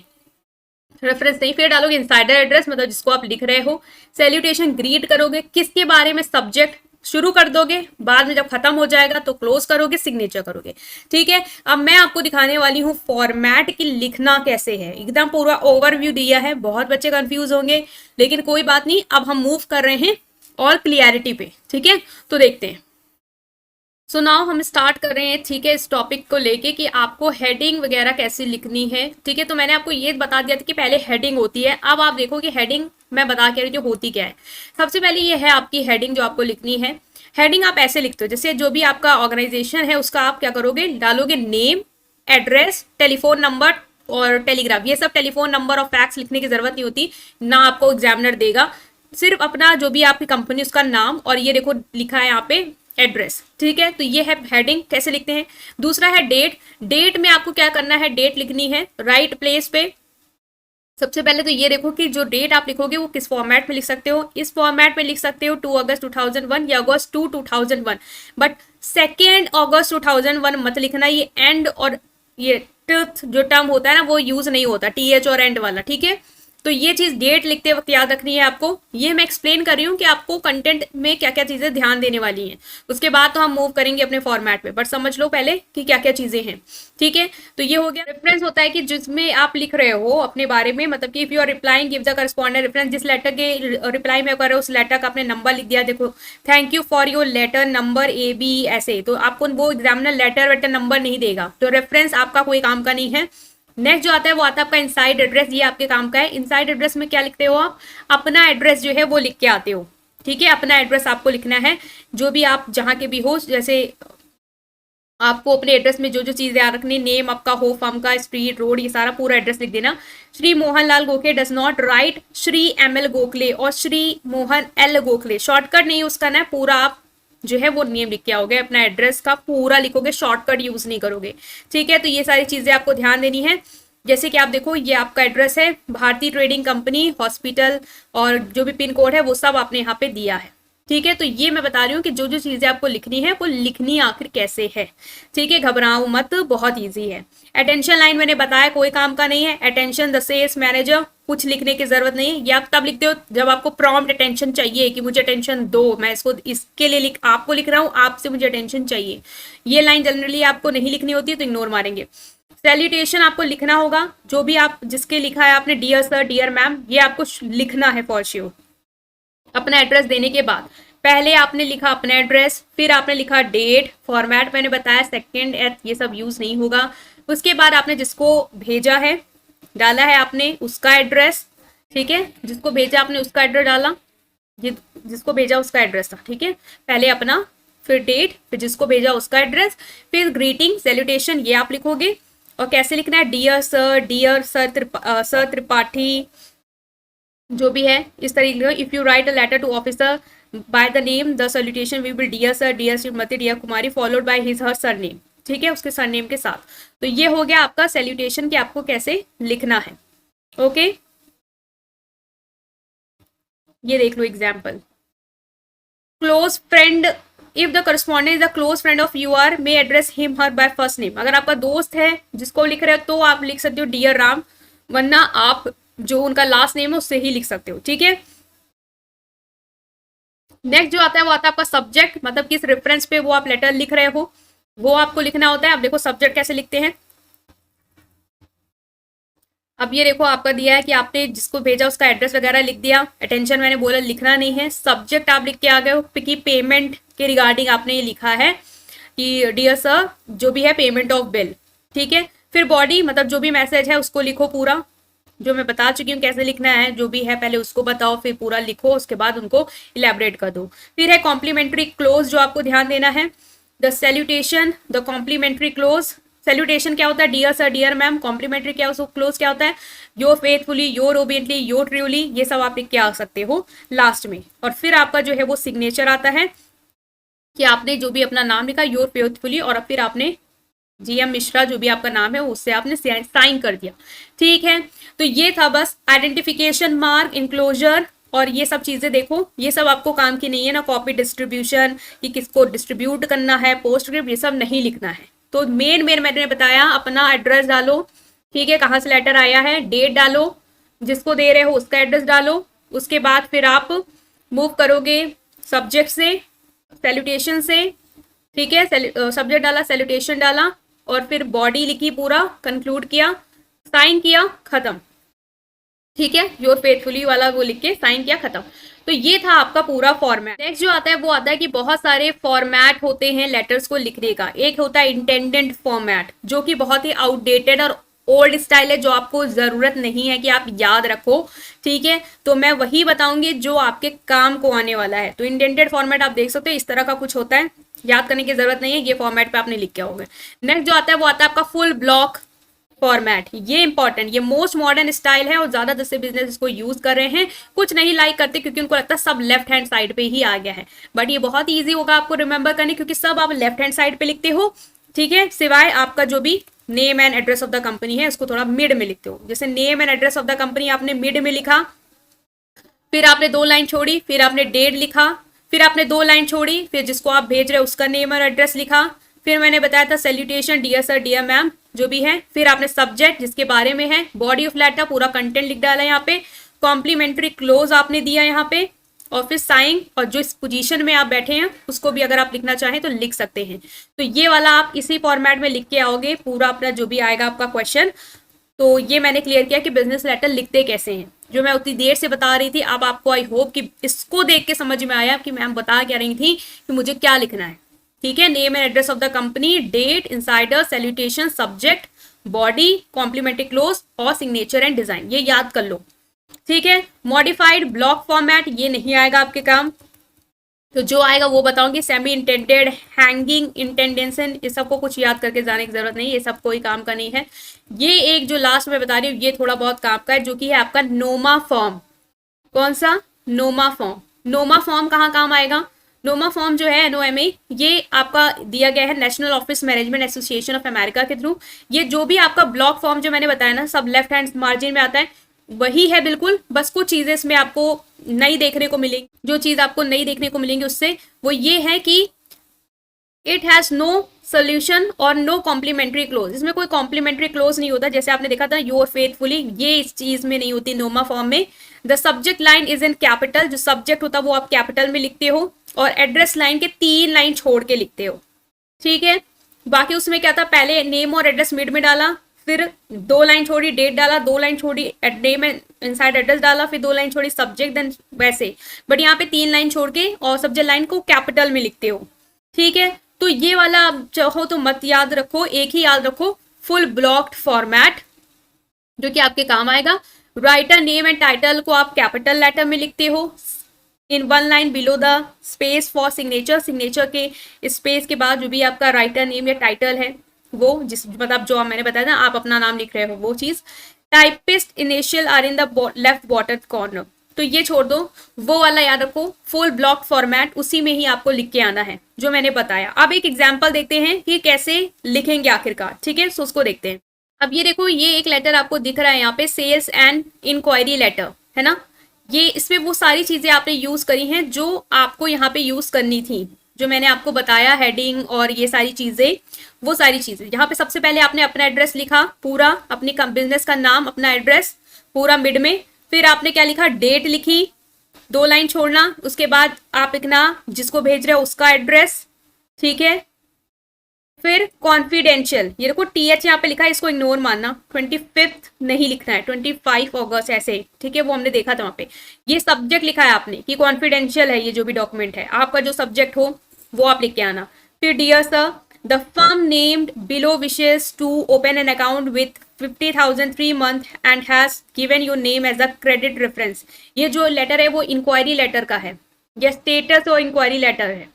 फिर डालोगे इनसाइडर एड्रेस, मतलब जिसको आप लिख रहे हो, सैल्यूटेशन, ग्रीट करोगे, किसके बारे में, सब्जेक्ट शुरू कर दोगे, बाद में जब खत्म हो जाएगा तो क्लोज करोगे, सिग्नेचर करोगे, ठीक है। अब मैं आपको दिखाने वाली हूँ फॉर्मेट की लिखना कैसे है, एकदम पूरा ओवरव्यू दिया है, बहुत बच्चे कंफ्यूज होंगे, लेकिन कोई बात नहीं, अब हम मूव कर रहे हैं और क्लियरिटी पे, ठीक है। तो देखते हैं। सो नाउ हम स्टार्ट कर रहे हैं, ठीक है, इस टॉपिक को लेके कि आपको हेडिंग वगैरह कैसे लिखनी है, ठीक है। तो मैंने आपको ये बता दिया था कि पहले हेडिंग होती है, अब आप देखो कि हेडिंग मैं बता के रही हूँ होती क्या है। सबसे पहले ये है आपकी हेडिंग जो आपको लिखनी है। हेडिंग आप ऐसे लिखते हो, जैसे जो भी आपका ऑर्गेनाइजेशन है उसका आप क्या करोगे, डालोगे नेम, एड्रेस, टेलीफोन नंबर और टेलीग्राफ, ये सब टेलीफोन नंबर और फैक्स लिखने की जरूरत नहीं होती, ना आपको एग्जामिनर देगा, सिर्फ अपना जो भी आपकी कंपनी उसका नाम, और ये देखो लिखा है यहाँ पे एड्रेस, ठीक है। तो ये है हेडिंग, कैसे लिखते हैं। दूसरा है डेट। डेट में आपको क्या करना है, डेट लिखनी है राइट प्लेस पे। सबसे पहले तो ये देखो कि जो डेट आप लिखोगे वो किस फॉर्मेट में लिख सकते हो, इस फॉर्मेट में लिख सकते हो 2 अगस्त 2001 या अगस्त 2 2001, बट 2 अगस्त 2001 मत लिखना, ये एंड और ये टिथ जो टर्म होता है ना वो यूज नहीं होता, TH और एंड वाला, ठीक है। तो ये चीज डेट लिखते वक्त याद रखनी है आपको। ये मैं एक्सप्लेन कर रही हूँ कि आपको कंटेंट में क्या क्या चीजें ध्यान देने वाली हैं। उसके बाद तो हम मूव करेंगे अपने फॉर्मेट पे, बट समझ लो पहले कि क्या क्या चीजें हैं। ठीक है, तो ये हो गया। रेफरेंस होता है कि जिसमें आप लिख रहे हो अपने बारे में, मतलब कि if you are replying give the correspondent reference. जिस लेटर के रिप्लाई में कर रहे हो उस लेटर का आपने नंबर लिख दिया। देखो, thank you for your letter number AB, ऐसे। तो आपको वो एग्जामिनर लेटर वेटर नंबर नहीं देगा, तो रेफरेंस आपका कोई काम का नहीं है। नेक्स्ट जो आता है वो आता है आपका इनसाइड एड्रेस। ये आपके काम का है। इनसाइड एड्रेस में क्या लिखते हो आप? अपना एड्रेस जो है वो लिख के आते हो। ठीक है, अपना एड्रेस आपको लिखना है, जो भी आप जहां के भी हो। जैसे आपको अपने एड्रेस में जो जो चीजें याद रखनी, नेम आपका, हो फर्म का, स्ट्रीट, रोड, ये सारा पूरा एड्रेस लिख देना। Shri Mohanlal Gokhale does not right Shri ML Gokhale और श्री मोहन L गोखले। शॉर्टकट नहीं यूज करना है, पूरा आप जो है वो नेम लिख के आओगे, अपना एड्रेस का पूरा लिखोगे, शॉर्टकट यूज नहीं करोगे। ठीक है, तो ये सारी चीजें आपको ध्यान देनी है। जैसे कि आप देखो, ये आपका एड्रेस है, भारतीय ट्रेडिंग कंपनी, हॉस्पिटल, और जो भी पिन कोड है वो सब आपने यहाँ पे दिया है। ठीक है, तो ये मैं बता रही हूँ कि जो जो चीजें आपको लिखनी है वो लिखनी आखिर कैसे है। ठीक है, घबराओ मत, बहुत इजी है। अटेंशन लाइन मैंने बताया कोई काम का नहीं है। अटेंशन द सेल्स मैनेजर, कुछ लिखने की जरूरत नहीं है। ये आप तब लिखते हो जब आपको प्रॉम्प्ट अटेंशन चाहिए कि मुझे अटेंशन दो, मैं इसको इसके लिए आपको लिख रहा हूँ, आपसे मुझे अटेंशन चाहिए। ये लाइन जनरली आपको नहीं लिखनी होती है, तो इग्नोर मारेंगे। सैल्यूटेशन आपको लिखना होगा, जो भी आप जिसके लिखा है आपने, डियर सर, डियर मैम, ये आपको लिखना है फॉर श्योर। अपना एड्रेस देने के बाद पहले आपने लिखा अपना एड्रेस, फिर आपने लिखा डेट। फॉर्मेट मैंने बताया सेकंड एथ ये सब यूज नहीं होगा। उसके बाद आपने जिसको भेजा है डाला है आपने उसका एड्रेस। ठीक है, जिसको भेजा आपने उसका एड्रेस डाला, जिसको भेजा उसका एड्रेस था। ठीक है, पहले अपना, फिर डेट, फिर जिसको भेजा उसका एड्रेस, फिर ग्रीटिंग सैल्यूटेशन ये आप लिखोगे। और कैसे लिखना है? डियर सर त्रिपाठी, जो भी है इस तरीके। If you write a letter to officer by the name the salutation we will dear sir, dear Shrimati, dear Kumari, followed by his her surname. ठीक है, उसके सरनेम के साथ। तो ये हो गया आपका सैल्यूटेशन कि आपको कैसे लिखना है। ओके, ये देख लो example. Close friend, if the correspondent is the close friend of you are may address him her by first name. अगर आपका दोस्त है जिसको लिख रहे हो तो आप लिख सकते हो डियर राम, वरना आप जो उनका लास्ट नेम है उससे ही लिख सकते हो। ठीक है, नेक्स्ट जो आता है वो आता है आपका सब्जेक्ट, मतलब किस रेफरेंस पे वो आप लेटर लिख रहे हो वो आपको लिखना होता है। अब देखो सब्जेक्ट कैसे लिखते हैं। अब ये देखो आपका दिया है कि आपने जिसको भेजा उसका एड्रेस वगैरह लिख दिया। अटेंशन मैंने बोला लिखना नहीं है। सब्जेक्ट आप लिख के आ गए हो कि पेमेंट के रिगार्डिंग आपने ये लिखा है कि डियर सर, जो भी है पेमेंट ऑफ बिल। ठीक है, फिर बॉडी, मतलब जो भी मैसेज है उसको लिखो पूरा, जो मैं बता चुकी हूँ कैसे लिखना है। जो भी है पहले उसको बताओ, फिर पूरा लिखो, उसके बाद उनको इलेबरेट कर दो। फिर है कॉम्प्लीमेंट्री क्लोज, जो आपको ध्यान देना है। The salutation, the complimentary close. Salutation क्या होता है? Dear sir, dear ma'am. Complimentary क्या होता है? क्लोज क्या होता है? Your faithfully, your obediently, your truly, ये सब आप लिख के आ सकते हो लास्ट में। और फिर आपका जो है वो सिग्नेचर आता है कि आपने जो भी अपना नाम लिखा योर फेथफुली, और फिर आपने GM मिश्रा जो भी आपका नाम है उससे आपने साइन कर दिया। ठीक है, तो ये था बस आइडेंटिफिकेशन मार्क, इंक्लोजर, और ये सब चीजें देखो, ये सब आपको काम की नहीं है ना। कॉपी डिस्ट्रीब्यूशन, कि किसको डिस्ट्रीब्यूट करना है, पोस्टस्क्रिप्ट, ये सब नहीं लिखना है। तो मेन मैंने बताया, अपना एड्रेस डालो। ठीक है, कहाँ से लेटर आया है, डेट डालो, जिसको दे रहे हो उसका एड्रेस डालो। उसके बाद फिर आप मूव करोगे सब्जेक्ट से, सैल्यूटेशन से। ठीक है, सब्जेक्ट डाला, सैल्यूटेशन डाला, और फिर बॉडी लिखी, पूरा कंक्लूड किया, साइन किया, खत्म। ठीक है, योर फेथफुली वाला वो लिख के साइन किया, खत्म। तो ये था आपका पूरा फॉर्मेट। नेक्स्ट जो आता है वो आता है कि बहुत सारे फॉर्मेट होते हैं लेटर्स को लिखने का। एक होता है इंटेंडेड फॉर्मेट, जो कि बहुत ही आउटडेटेड और ओल्ड स्टाइल है, जो आपको जरूरत नहीं है कि आप याद रखो। ठीक है, तो मैं वही बताऊंगी जो आपके काम को आने वाला है। तो इंटेंडेड फॉर्मेट आप देख सकते हो, इस तरह का कुछ होता है, याद करने की जरूरत नहीं है, ये फॉर्मेट पे आपने लिख के आओगे। नेक्स्ट जो आता है वो आता है आपका फुल ब्लॉक फॉर्मेट। ये इंपॉर्टेंट, ये मोस्ट मॉडर्न स्टाइल है और ज्यादातर से बिजनेस इसको यूज कर रहे हैं। कुछ नहीं लाइक करते क्योंकि उनको लगता है सब लेफ्ट हैंड साइड पे ही आ गया है, बट ये बहुत ईजी होगा आपको रिमेंबर करने, क्योंकि सब आप लेफ्ट हैंड साइड पे लिखते हो। ठीक है, सिवाय आपका जो भी name and address of the company है उसको थोड़ा मिड में लिखते हो। जैसे name and address of the company आपने मिड में लिखा, फिर आपने 2 लाइन छोड़ी, फिर आपने डेट लिखा, फिर आपने 2 लाइन छोड़ी, फिर जिसको आप भेज रहे हो उसका नेम और एड्रेस लिखा। फिर मैंने बताया था salutation, dear sir, dear ma'am, जो भी है, फिर आपने सब्जेक्ट जिसके बारे में है, बॉडी ऑफ लेटर पूरा कंटेंट लिख डाला यहाँ पे, कॉम्प्लीमेंट्री क्लोज आपने दिया यहाँ पे, और फिर साइन, और जो इस पोजीशन में आप बैठे हैं उसको भी अगर आप लिखना चाहें तो लिख सकते हैं। तो ये वाला आप इसी फॉर्मेट में लिख के आओगे, पूरा अपना जो भी आएगा आपका क्वेश्चन। तो ये मैंने क्लियर किया कि बिजनेस लेटर लिखते कैसे हैं, जो मैं उतनी देर से बता रही थी। अब आपको आई होप कि इसको देख के समझ में आया कि मैम बता क्या रही थी कि मुझे क्या लिखना है। ठीक है, name and address of the company, date, insider, salutation, subject, body, complimentary close और सिग्नेचर एंड डिजाइन, ये याद कर लो। ठीक है, मॉडिफाइड ब्लॉक फॉर्मेट ये नहीं आएगा आपके काम, तो जो आएगा वो बताऊंगी। सेमी इंटेंडेड, हैंगिंग, इंटेंडेंसन, ये सबको कुछ याद करके जाने की जरूरत नहीं, ये सब कोई काम का नहीं है। ये एक जो लास्ट में बता रही हूँ ये थोड़ा बहुत काम का है, जो कि है आपका नोमा फॉर्म। कौन सा? नोमा फॉर्म। नोमा फॉर्म कहाँ काम आएगा? नोमा फॉर्म जो है NOMA, ये आपका दिया गया है national office management association of America के थ्रू। ये जो भी आपका ब्लॉक फॉर्म जो मैंने बताया ना, सब लेफ्ट हैंड मार्जिन में आता है, वही है बिल्कुल। बस कुछ चीजें इसमें आपको नई देखने को मिलेंगी। जो चीज आपको नई देखने को मिलेंगी उससे वो ये है कि इट हैज नो सोल्यूशन और नो कॉम्प्लीमेंट्री क्लोज। इसमें कोई कॉम्प्लीमेंट्री क्लोज नहीं होता, जैसे आपने देखा था योर फेथफुली, ये इस चीज में नहीं होती नोमा फॉर्म में। The subject line is in capital, जो सब्जेक्ट होता है वो आप कैपिटल में लिखते हो, और एड्रेस लाइन के 3 लाइन छोड़ के लिखते हो। ठीक है, बाकी उसमें क्या था, पहले नेम और एड्रेस मिड में डाला, फिर 2 लाइन छोड़ी डेट डाला, 2 लाइन छोड़ी नेम इनसाइड एड्रेस डाला, फिर 2 लाइन छोड़ी सब्जेक्ट, देन वैसे। बट यहाँ पे 3 लाइन छोड़ के और सब्जेक्ट लाइन को कैपिटल में लिखते हो। ठीक है, तो ये वाला आप चाहो तो मत याद रखो, एक ही याद रखो, फुल ब्लॉक्ड फॉर्मेट, जो कि आपके काम आएगा। राइटर नेम एंड टाइटल को आप कैपिटल लेटर में लिखते हो, इन 1 line below the space for signature, signature के स्पेस के बाद जो भी आपका राइटर नेम या टाइटल है वो, जिस मतलब जो मैंने बताया ना आप अपना नाम लिख रहे हो वो चीज। Typist initial are in the left bottom corner, तो ये छोड़ दो, वो वाला याद रखो, फुल ब्लॉक फॉर्मेट उसी में ही आपको लिख के आना है जो मैंने बताया। अब एक एग्जाम्पल देखते हैं कि कैसे लिखेंगे आखिरकार। ठीक है, सो उसको देखते हैं। अब ये देखो, ये एक लेटर आपको दिख रहा है यहाँ पे, सेल्स एंड इंक्वायरी लेटर, है ना। ये इसमें वो सारी चीजें आपने यूज करी हैं जो आपको यहाँ पे यूज करनी थी, जो मैंने आपको बताया, हेडिंग और ये सारी चीजें, वो सारी चीजें। यहाँ पे सबसे पहले आपने अपना एड्रेस लिखा पूरा, अपनी बिजनेस का नाम, अपना एड्रेस पूरा मिड में, फिर आपने क्या लिखा, डेट लिखी, 2 लाइन छोड़ना, उसके बाद आप लिखना जिसको भेज रहे हो उसका एड्रेस। ठीक है, फिर कॉन्फिडेंशियल, ये देखो TH यहाँ पे लिखा है, इसको इग्नोर मानना, 25 नहीं लिखना है, 25 अगस्त ऐसे। ठीक है, वो हमने देखा था वहां पे। ये सब्जेक्ट लिखा है आपने कि कॉन्फिडेंशियल है, ये जो भी डॉक्यूमेंट है आपका जो सब्जेक्ट हो वो आप लिख के आना। फिर dear sir, the firm named below wishes to open an account with 50,000 3 month and has given your name as a credit reference. ये जो लेटर है वो इंक्वायरी लेटर का है, यह स्टेटस और इंक्वायरी लेटर है।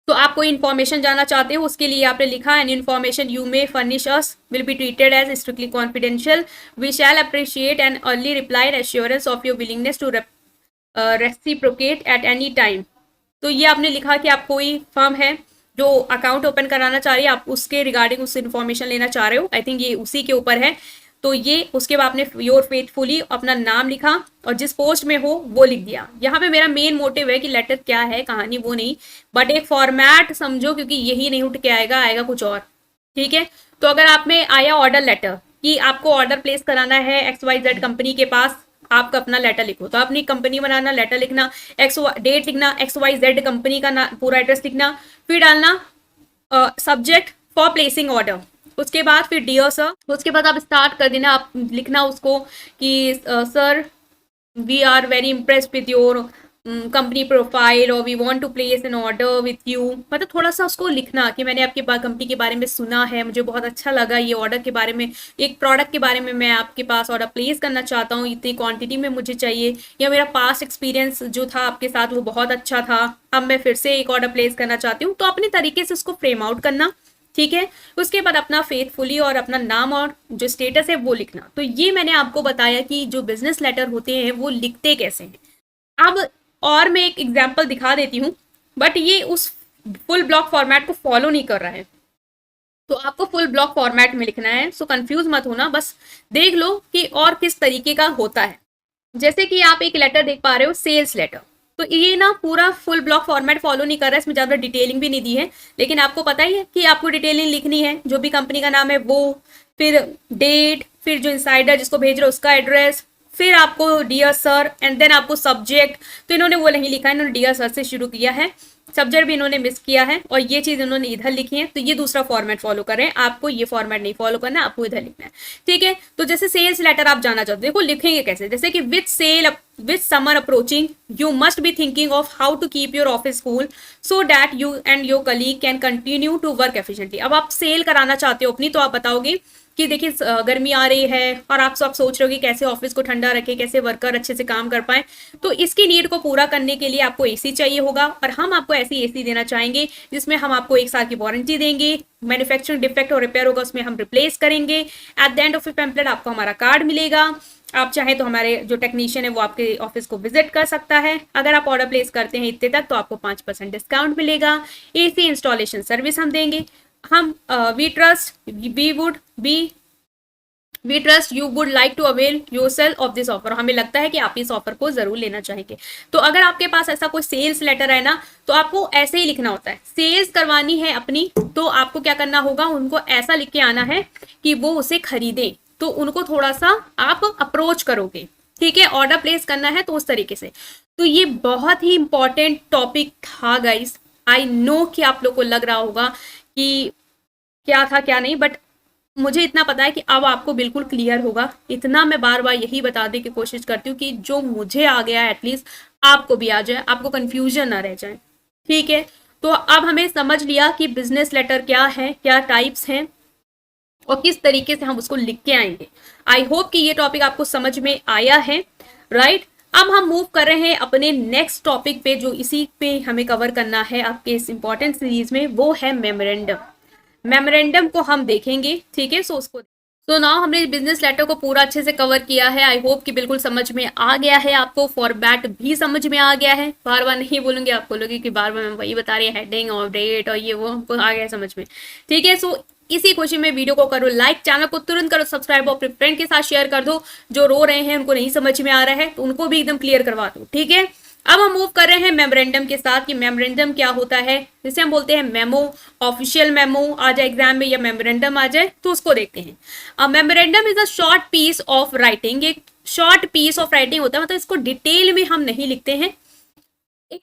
तो आप कोई इन्फॉर्मेशन जानना चाहते हो उसके लिए आपने लिखा, an information you may furnish us will be treated as strictly confidential, we shall appreciate an early reply and assurance of your willingness to reciprocate at any time. तो ये आपने लिखा कि आप कोई फर्म है जो अकाउंट ओपन कराना चाह रही है, आप उसके रिगार्डिंग उससे इन्फॉर्मेशन लेना चाह रहे हो, आई थिंक ये उसी के ऊपर है। तो ये उसके बाद आपने योर फेथफुली अपना नाम लिखा और जिस पोस्ट में हो वो लिख दिया। यहाँ पे मेरा मेन मोटिव है कि लेटर क्या है, कहानी वो नहीं, बट एक फॉर्मेट समझो, क्योंकि यही नहीं उठ के आएगा, आएगा कुछ और। ठीक है, तो अगर आप में आया ऑर्डर लेटर कि आपको ऑर्डर प्लेस कराना है XYZ कंपनी के पास, आपका अपना लेटर लिखो, तो अपनी कंपनी बनाना, लेटर लिखना, डेट लिखना, XYZ कंपनी का पूरा एड्रेस लिखना, फिर डालना सब्जेक्ट फॉर प्लेसिंग ऑर्डर, उसके बाद फिर डियर सर, उसके बाद आप स्टार्ट कर देना, आप लिखना उसको कि sir we are very impressed with your company profile और we want to place an order with you. मतलब थोड़ा सा उसको लिखना कि मैंने आपकी कंपनी के बारे में सुना है, मुझे बहुत अच्छा लगा ये ऑर्डर के बारे में, एक प्रोडक्ट के बारे में मैं आपके पास ऑर्डर प्लेस करना चाहता हूँ, इतनी क्वांटिटी में मुझे चाहिए, या मेरा पास्ट एक्सपीरियंस जो था आपके साथ वो बहुत अच्छा था, अब मैं फिर से एक ऑर्डर प्लेस करना चाहती हूँ। तो अपने तरीके से उसको फ्रेम आउट करना। ठीक है, उसके बाद अपना फेथफुली और अपना नाम और जो स्टेटस है वो लिखना। तो ये मैंने आपको बताया कि जो बिजनेस लेटर होते हैं वो लिखते कैसे हैं। अब और मैं एक एग्जांपल दिखा देती हूँ, बट ये उस फुल ब्लॉक फॉर्मेट को फॉलो नहीं कर रहा है, तो आपको फुल ब्लॉक फॉर्मेट में लिखना है। सो कंफ्यूज मत होना, बस देख लो कि और किस तरीके का होता है। जैसे कि आप एक लेटर देख पा रहे हो, सेल्स लेटर, तो ये ना पूरा फुल ब्लॉक फॉर्मेट फॉलो नहीं कर रहा है, इसमें ज़्यादा डिटेलिंग भी नहीं दी है, लेकिन आपको पता ही है कि आपको डिटेलिंग लिखनी है, जो भी कंपनी का नाम है वो, फिर डेट, फिर जो इंसाइडर जिसको भेज रहे हो उसका एड्रेस, फिर आपको डियर सर एंड देन आपको सब्जेक्ट। तो इन्होंने वो नहीं लिखा है, इन्होंने डियर सर से शुरू किया है, सब्जेक्ट भी इन्होंने मिस किया है और ये चीज इन्होंने इधर लिखी है, तो ये दूसरा फॉर्मेट फॉलो कर रहे हैं, आपको ये फॉर्मेट नहीं फॉलो करना है, आपको इधर लिखना है। ठीक है, तो जैसे सेल्स लेटर आप जाना चाहते हो, देखो लिखेंगे कैसे, जैसे कि with summer approaching you must be thinking of how to keep your office cool so that you and your colleague can continue to work efficiently. अब आप सेल कराना चाहते हो अपनी, तो आप बताओगे कि देखिए गर्मी आ रही है और आप सब सोच रहे हो कि कैसे ऑफिस को ठंडा रखें, कैसे वर्कर अच्छे से काम कर पाए, तो इसकी नीड को पूरा करने के लिए आपको एसी चाहिए होगा, और हम आपको ऐसी एसी देना चाहेंगे जिसमें हम आपको 1 साल की वारंटी देंगे, मैन्युफैक्चरिंग डिफेक्ट और रिपेयर होगा उसमें हम रिप्लेस करेंगे, at the end of A pamphlet आपको हमारा कार्ड मिलेगा, आप चाहें तो हमारे जो टेक्नीशियन है वो आपके ऑफिस को विजिट कर सकता है, अगर आप ऑर्डर प्लेस करते हैं इतने तक तो आपको 5% डिस्काउंट मिलेगा, एसी इंस्टॉलेशन सर्विस हम देंगे, हम we trust you would like to avail yourself of this offer, हमें लगता है कि आप इस ऑफर को जरूर लेना चाहेंगे। तो अगर आपके पास ऐसा कोई सेल्स लेटर है ना, तो आपको ऐसे ही लिखना होता है, सेल्स करवानी है अपनी तो आपको क्या करना होगा, उनको ऐसा लिख के आना है कि वो उसे खरीदें, तो उनको थोड़ा सा आप अप्रोच करोगे, ठीक है, ऑर्डर प्लेस करना है तो उस तरीके से। तो ये बहुत ही इंपॉर्टेंट टॉपिक था गाइस, आई नो कि आप लोग को लग रहा होगा कि क्या था क्या नहीं, बट मुझे इतना पता है कि अब आपको बिल्कुल क्लियर होगा, इतना मैं बार बार यही बताने की कोशिश करती हूँ कि जो मुझे आ गया एटलीस्ट आपको भी आ जाए, आपको कंफ्यूजन ना रह जाए। ठीक है, तो अब हमें समझ लिया कि बिजनेस लेटर क्या है, क्या टाइप्स हैं और किस तरीके से हम उसको लिख के आएंगे। आई होप कि ये टॉपिक आपको समझ में आया है, राइट। अब हम मूव कर रहे हैं अपने नेक्स्ट टॉपिक पे, जो इसी पे हमें कवर करना है आपके इस इंपॉर्टेंट सीरीज में, वो है मेमोरेंडम। मेमोरेंडम को हम देखेंगे, ठीक है। सो नाउ हमने बिजनेस लेटर को पूरा अच्छे से कवर किया है, आई होप कि बिल्कुल समझ में आ गया है, आपको फॉर्मेट भी समझ में आ गया है, बार बार नहीं बोलूंगी, आप बोलोगे कि बार बार मैं वही बता रही है, हेडिंग और डेट और ये वो, हमको आ गया समझ में, ठीक है। सो इसी खुशी में वीडियो को करो लाइक, चैनल को तुरंत करो सब्सक्राइब और अपने फ्रेंड के साथ शेयर कर दो, जो रो रहे हैं उनको नहीं समझ में आ रहा है तो उनको भी एकदम क्लियर करवा दो, ठीक है। अब हम मूव कर रहे हैं मेमोरेंडम के साथ कि मेमोरेंडम क्या होता है, जिसे हम बोलते हैं मेमो, ऑफिशियल मेमो आ जाए एग्जाम में या मेमोरेंडम आ जाए तो उसको देखते हैं। Memorandum is a short piece of writing, एक शॉर्ट पीस ऑफ राइटिंग होता है, मतलब इसको डिटेल में हम नहीं लिखते हैं, एक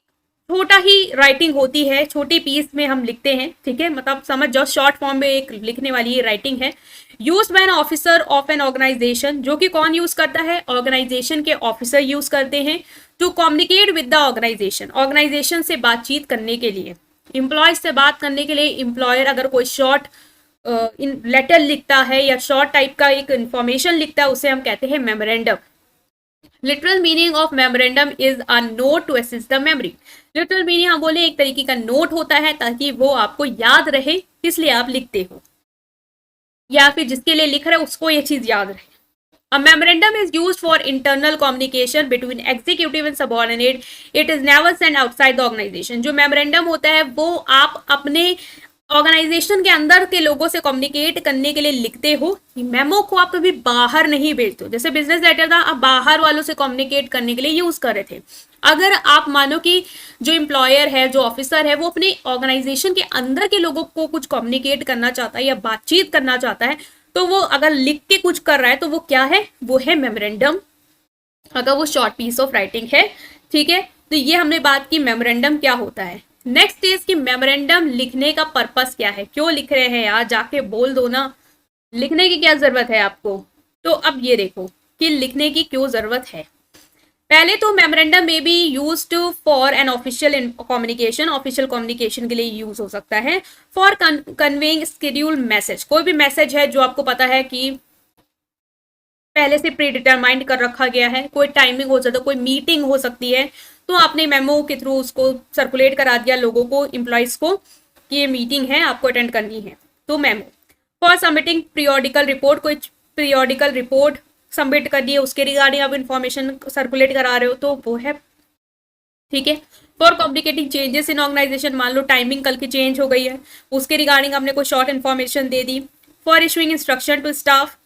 छोटा ही राइटिंग होती है, छोटी पीस में हम लिखते हैं, ठीक है, मतलब समझ जाओ शॉर्ट फॉर्म में एक लिखने वाली ये राइटिंग है। Use by an officer of an organization, जो कि कौन यूज करता है, ऑर्गेनाइजेशन के ऑफिसर यूज करते हैं, to communicate with the organization, organization से बातचीत करने के लिए, एम्प्लॉयज से बात करने के लिए एम्प्लॉयर अगर कोई शॉर्ट लेटर लिखता है या शॉर्ट टाइप का एक इंफॉर्मेशन लिखता है, उसे हम कहते हैं memorandum. Literal meaning of memorandum is a note to assist the memory. Literal meaning हम बोले एक तरीके का नोट होता है ताकि वो आपको याद रहे, इसलिए आप लिखते हो, या फिर जिसके लिए लिख रहे हो उसको ये चीज याद रहे। A memorandum is used for internal communication between executive and subordinate. It is never sent outside the organization. जो मेमोरेंडम होता है वो आप अपने ऑर्गेनाइजेशन के अंदर के लोगों से कम्युनिकेट करने के लिए लिखते हो, मेमो को आप कभी बाहर नहीं भेजते हो। जैसे बिजनेस लेटर था, आप बाहर वालों से कम्युनिकेट करने के लिए यूज कर रहे थे। अगर आप मानो कि जो एम्प्लॉयर है, जो ऑफिसर है, वो अपने ऑर्गेनाइजेशन के अंदर के लोगों को कुछ कम्युनिकेट करना चाहता है या बातचीत करना चाहता है, तो वो अगर लिख के कुछ कर रहा है तो वो क्या है, वो है मेमोरेंडम, अगर वो शॉर्ट पीस ऑफ राइटिंग है, ठीक है। तो ये हमने बात की मेमोरेंडम क्या होता है। नेक्स्ट इज कि मेमोरेंडम लिखने का पर्पस क्या है, क्यों लिख रहे हैं यार, जाके बोल दो ना, लिखने की क्या जरूरत है आपको। तो अब ये देखो कि लिखने की क्यों जरूरत है। पहले तो मेमोरेंडम में be used for an official communication, official communication के लिए यूज हो सकता है। फॉर कन्वेइंग शेड्यूल मैसेज, कोई भी मैसेज है जो आपको पता है कि पहले से प्री डिटरमाइंड कर रखा गया है, कोई टाइमिंग हो सकता है, कोई मीटिंग हो सकती है, तो आपने मेमो के थ्रू उसको सर्कुलेट करा दिया लोगों को, एम्प्लॉयज को, कि ये मीटिंग है, आपको अटेंड करनी है, तो memo. For submitting periodical report, कोई पीरियोडिकल रिपोर्ट सबमिट कर दिए, उसके रिगार्डिंग आप इंफॉर्मेशन सर्कुलेट करा रहे हो, तो वो है, ठीक है। For communicating changes in organization, मान लो टाइमिंग कल की चेंज हो गई है, उसके रिगार्डिंग आपने कोई शॉर्ट इन्फॉर्मेशन दे दी। For issuing instruction to staff,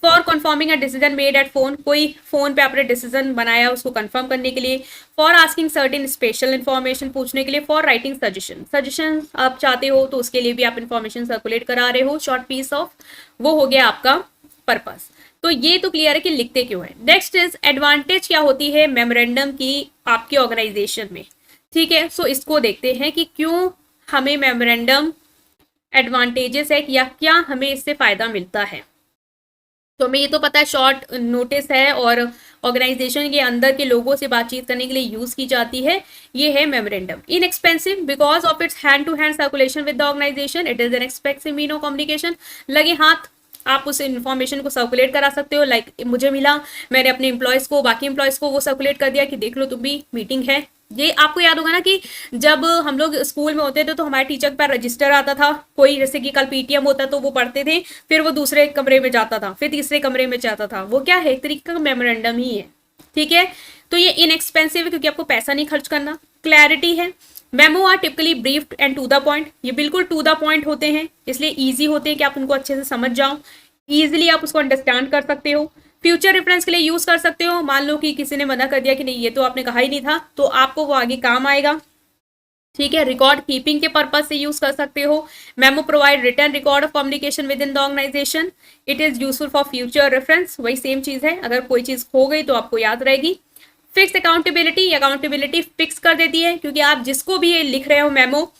for confirming a decision made at phone, कोई फोन पे आपने डिसीजन बनाया उसको कंफर्म करने के लिए। For asking certain special information, पूछने के लिए। फॉर राइटिंग सजेशन, सजेशन आप चाहते हो तो उसके लिए भी आप इन्फॉर्मेशन सर्कुलेट करा रहे हो, शॉर्ट पीस ऑफ, वो हो गया आपका पर्पस। तो ये तो क्लियर है कि लिखते क्यों है। नेक्स्ट इज एडवांटेज क्या होती है मेमोरेंडम की आपकी ऑर्गेनाइजेशन में, ठीक है। सो इसको देखते हैं कि क्यों हमें मेमोरेंडम एडवांटेजेस है या क्या हमें इससे फायदा मिलता है। तो हमें ये तो पता है शॉर्ट नोटिस है और ऑर्गेनाइजेशन के अंदर के लोगों से बातचीत करने के लिए यूज की जाती है। ये है memorandum. Inexpensive because of its hand to hand circulation with the organization, it is an expensive mean of communication. लगे हाथ आप उस इन्फॉर्मेशन को सर्कुलेट करा सकते हो। लाइक मुझे मिला, मैंने अपने एम्प्लॉयज को, बाकी एम्प्लॉयज को वो सर्कुलेट कर दिया कि देख लो तुम भी, मीटिंग है। ये आपको याद होगा ना कि जब हम लोग स्कूल में होते थे तो हमारे टीचर पर रजिस्टर आता था, कोई जैसे कि कल पीटीएम होता तो वो पढ़ते थे, फिर वो दूसरे कमरे में जाता था, फिर तीसरे कमरे में जाता था। वो क्या है, एक तरीके का मेमोरेंडम ही है, ठीक है। तो ये इनएक्सपेंसिव है क्योंकि आपको पैसा नहीं खर्च करना। क्लैरिटी है, memo are typically brief and to the point, ये बिल्कुल टू द पॉइंट होते हैं, इसलिए ईजी होते हैं कि आप उनको अच्छे से समझ जाओ, ईजिली आप उसको अंडरस्टैंड कर सकते हो। फ्यूचर रेफरेंस के लिए यूज कर सकते हो। मान लो कि किसी ने मना कर दिया कि नहीं ये तो आपने कहा ही नहीं था, तो आपको वो आगे काम आएगा, ठीक है। रिकॉर्ड कीपिंग के पर्पज से यूज कर सकते हो। Memo provide written record of communication within the organization, it is useful for future reference, वही सेम चीज है, अगर कोई चीज खो गई तो आपको याद रहेगी। फिक्स अकाउंटेबिलिटी, अकाउंटेबिलिटी फिक्स कर देती है क्योंकि आप जिसको भी ये लिख रहे हो मेमो,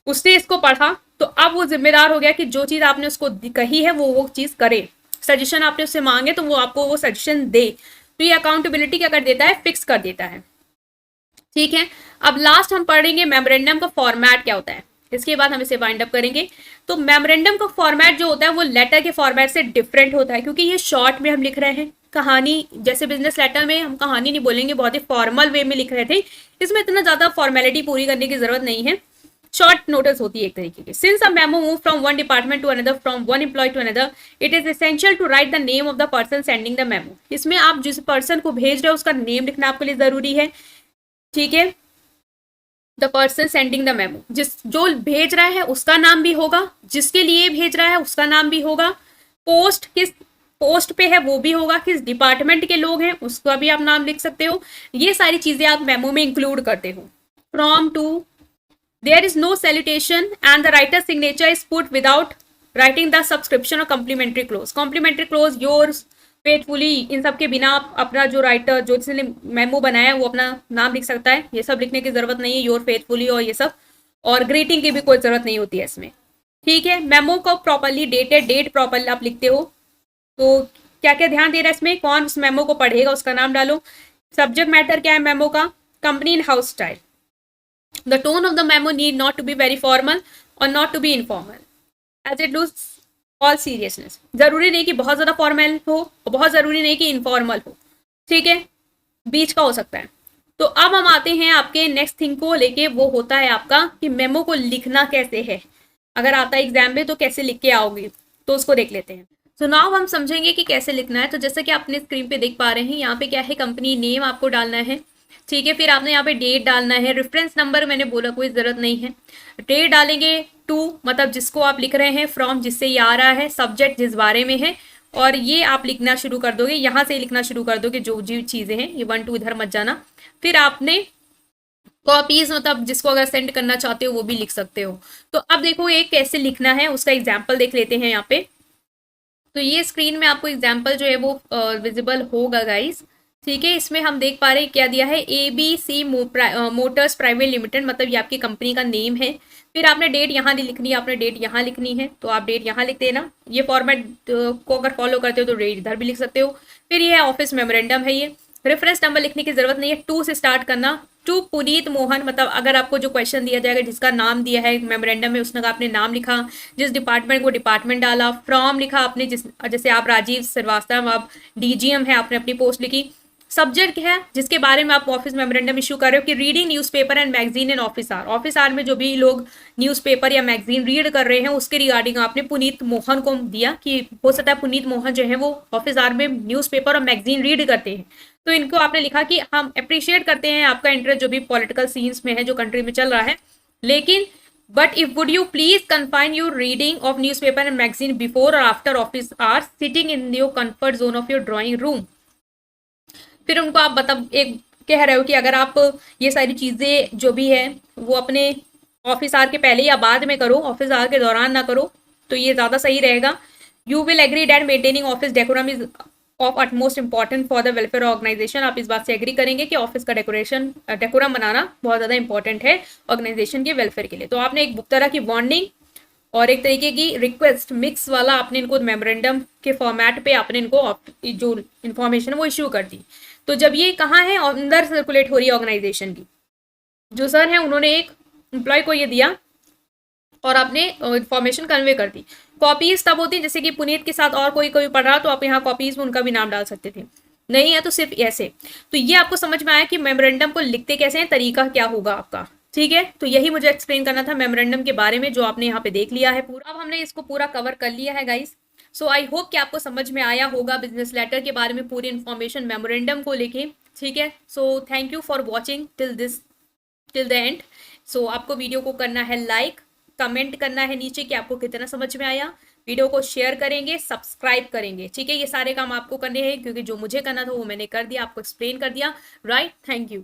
उसने इसको पढ़ा तो अब वो जिम्मेदार हो गया कि जो चीज आपने उसको कही है वो चीज करे। सजेशन आपने उससे मांगे तो वो आपको वो सजेशन दे। तो ये अकाउंटेबिलिटी क्या कर देता है, फिक्स कर देता है, ठीक है। अब लास्ट हम पढ़ेंगे मेमोरेंडम का फॉर्मेट क्या होता है, इसके बाद हम इसे वाइंड अप करेंगे। तो मेमोरेंडम का फॉर्मेट जो होता है वो लेटर के फॉर्मेट से डिफरेंट होता है क्योंकि ये शॉर्ट में हम लिख रहे हैं। कहानी जैसे बिजनेस लेटर में हम कहानी नहीं बोलेंगे, बहुत ही फॉर्मल वे में लिख रहे थे, इसमें इतना ज्यादा फॉर्मेलिटी पूरी करने की जरूरत नहीं है, शॉर्ट नोटिस होती है एक तरीके की। Since a memo move from one department to another, from one employee to another, it is essential to write the name of the person sending the memo. इसमें आप जिस पर्सन को भेज रहे हो उसका नेम लिखना आपके लिए जरूरी है, ठीक है। The person sending the memo, जिस जो भेज रहा है उसका नाम भी होगा, जिसके लिए भेज रहा है उसका नाम भी होगा, पोस्ट किस पोस्ट पे है वो भी होगा, किस डिपार्टमेंट के लोग हैं उसका भी आप नाम लिख सकते हो। ये सारी चीजें आप मेमो में इंक्लूड करते हो। From to, there is no salutation and the writer's signature is put without writing the subscription or complimentary clause. Complimentary clause yours faithfully, इन सब के बिना आप अपना जो राइटर जो जिसने मेमो बनाया है वो अपना नाम लिख सकता है, ये सब लिखने की जरूरत नहीं है, योर फेथफुली और ये सब, और ग्रीटिंग की भी कोई जरूरत नहीं होती है इसमें, ठीक है। मेमो को प्रॉपरली डेटेड, डेट प्रॉपरली आप लिखते हो। तो क्या क्या ध्यान देना है इसमें, कौन उस मेमो को पढ़ेगा उसका नाम डालो। सब्जेक्ट मैटर क्या है मेमो का, company in house style. The tone of the memo need not to be very formal or not to be informal, as it loses all seriousness. जरूरी नहीं कि बहुत ज्यादा फॉर्मल हो और बहुत जरूरी नहीं कि इनफॉर्मल हो, ठीक है, बीच का हो सकता है। तो अब हम आते हैं आपके नेक्स्ट थिंग को लेके, वो होता है आपका कि मेमो को लिखना कैसे है। अगर आता है एग्जाम में तो कैसे लिख के आओगे, तो उसको देख लेते हैं। तो नाउ हम समझेंगे कि कैसे लिखना है। तो जैसे कि आप अपने स्क्रीन पे देख पा रहे हैं, यहाँ पे क्या है, कंपनी नेम आपको डालना है, ठीक है। फिर आपने यहाँ पे डेट डालना है, रेफरेंस नंबर मैंने बोला कोई जरूरत नहीं है। डेट डालेंगे, टू मतलब जिसको आप लिख रहे हैं, फ्रॉम जिससे ये आ रहा है, सब्जेक्ट जिस बारे में है, और ये आप लिखना शुरू कर दोगे, यहाँ से लिखना शुरू कर दोगे जो जो चीजें हैं, ये 1 2 इधर मत जाना। फिर आपने कॉपीज मतलब जिसको अगर सेंड करना चाहते हो वो भी लिख सकते हो। तो अब देखो ये कैसे लिखना है उसका एग्जाम्पल देख लेते हैं यहाँ पे। तो ये स्क्रीन में आपको एग्जाम्पल जो है वो विजिबल होगा गाइस, ठीक है। इसमें हम देख पा रहे हैं क्या दिया है, ABC मोटर्स प्राइवेट लिमिटेड, मतलब ये आपकी कंपनी का नेम है। फिर आपने डेट यहाँ लिखनी है, आपने डेट यहाँ लिखनी है, तो आप डेट यहाँ लिख देना। ये फॉर्मेट को अगर फॉलो करते हो तो डेट इधर भी लिख सकते हो। फिर ये ऑफिस मेमोरेंडम है, ये रेफरेंस नंबर लिखने की जरूरत नहीं है, टू से स्टार्ट करना। टू पुनीत मोहन, मतलब अगर आपको जो क्वेश्चन दिया जाएगा जिसका नाम दिया है मेमोरेंडम में, उसने आपने नाम लिखा, जिस डिपार्टमेंट को डिपार्टमेंट डाला, फ्रॉम लिखा आपने, जैसे आप राजीव श्रीवास्तव, आप DGM है, आपने अपनी पोस्ट लिखी। सब्जेक्ट है जिसके बारे में आप ऑफिस मेमोरेंडम इशू कर रहे हो कि reading newspaper and magazine in office hour, office hour में जो भी लोग न्यूज़पेपर या मैगजीन रीड कर रहे हैं उसके रिगार्डिंग आपने पुनीत मोहन को दिया कि हो सकता है पुनीत मोहन जो है वो ऑफिस आर में न्यूज़पेपर और मैगजीन रीड करते हैं। तो इनको आपने लिखा कि हम अप्रिशिएट करते हैं आपका इंटरेस्ट जो भी पॉलिटिकल सीन्स में है जो कंट्री में चल रहा है, लेकिन But if would you please confine your reading of newspaper and magazine before or after office hours, sitting in your comfort zone of your drawing room? फिर उनको आप बता एक कह रहे हो कि अगर आप ये सारी चीजें जो भी है वो अपने ऑफिस आवर के पहले या बाद में करो, ऑफिस आवर के दौरान ना करो, तो ये ज्यादा सही रहेगा। You will agree that maintaining office decorum is of utmost important for the welfare organization. आप इस बात से एग्री करेंगे कि ऑफिस का डेकोरम बनाना बहुत ज्यादा इंपॉर्टेंट है ऑर्गेनाइजेशन के वेलफेयर के लिए। तो आपने एक तरह की वार्निंग और एक तरीके की रिक्वेस्ट मिक्स वाला आपने इनको मेमोरेंडम के फॉर्मेट पे आपने इनको जो इन्फॉर्मेशन वो इश्यू कर दी। तो जब ये कहाँ है, अंदर सर्कुलेट हो रही है ऑर्गेनाइजेशन की, जो सर है उन्होंने एक एम्प्लॉय को ये दिया और आपने इन्फॉर्मेशन कन्वे कर दी। कॉपीज तब होती है जैसे कि पुनीत के साथ और कोई कोई पढ़ रहा तो आप यहाँ कॉपीज में उनका भी नाम डाल सकते थे, नहीं है तो सिर्फ ऐसे। तो ये आपको समझ में आया कि मेमोरेंडम को लिखते कैसे हैं, तरीका क्या होगा आपका, ठीक है। तो यही मुझे एक्सप्लेन करना था मेमोरेंडम के बारे में, जो आपने यहाँ पे देख लिया है पूरा। अब हमने इसको पूरा कवर कर लिया है गाइस। सो आई होप कि आपको समझ में आया होगा बिजनेस लेटर के बारे में पूरी इन्फॉर्मेशन मेमोरेंडम को लेके, ठीक है। So thank you for watching till the end. So आपको वीडियो को करना है लाइक, कमेंट करना है नीचे कि आपको कितना समझ में आया, वीडियो को शेयर करेंगे, सब्सक्राइब करेंगे, ठीक है। ये सारे काम आपको करने हैं क्योंकि जो मुझे करना था वो मैंने कर दिया, आपको एक्सप्लेन कर दिया, राइट। Thank you.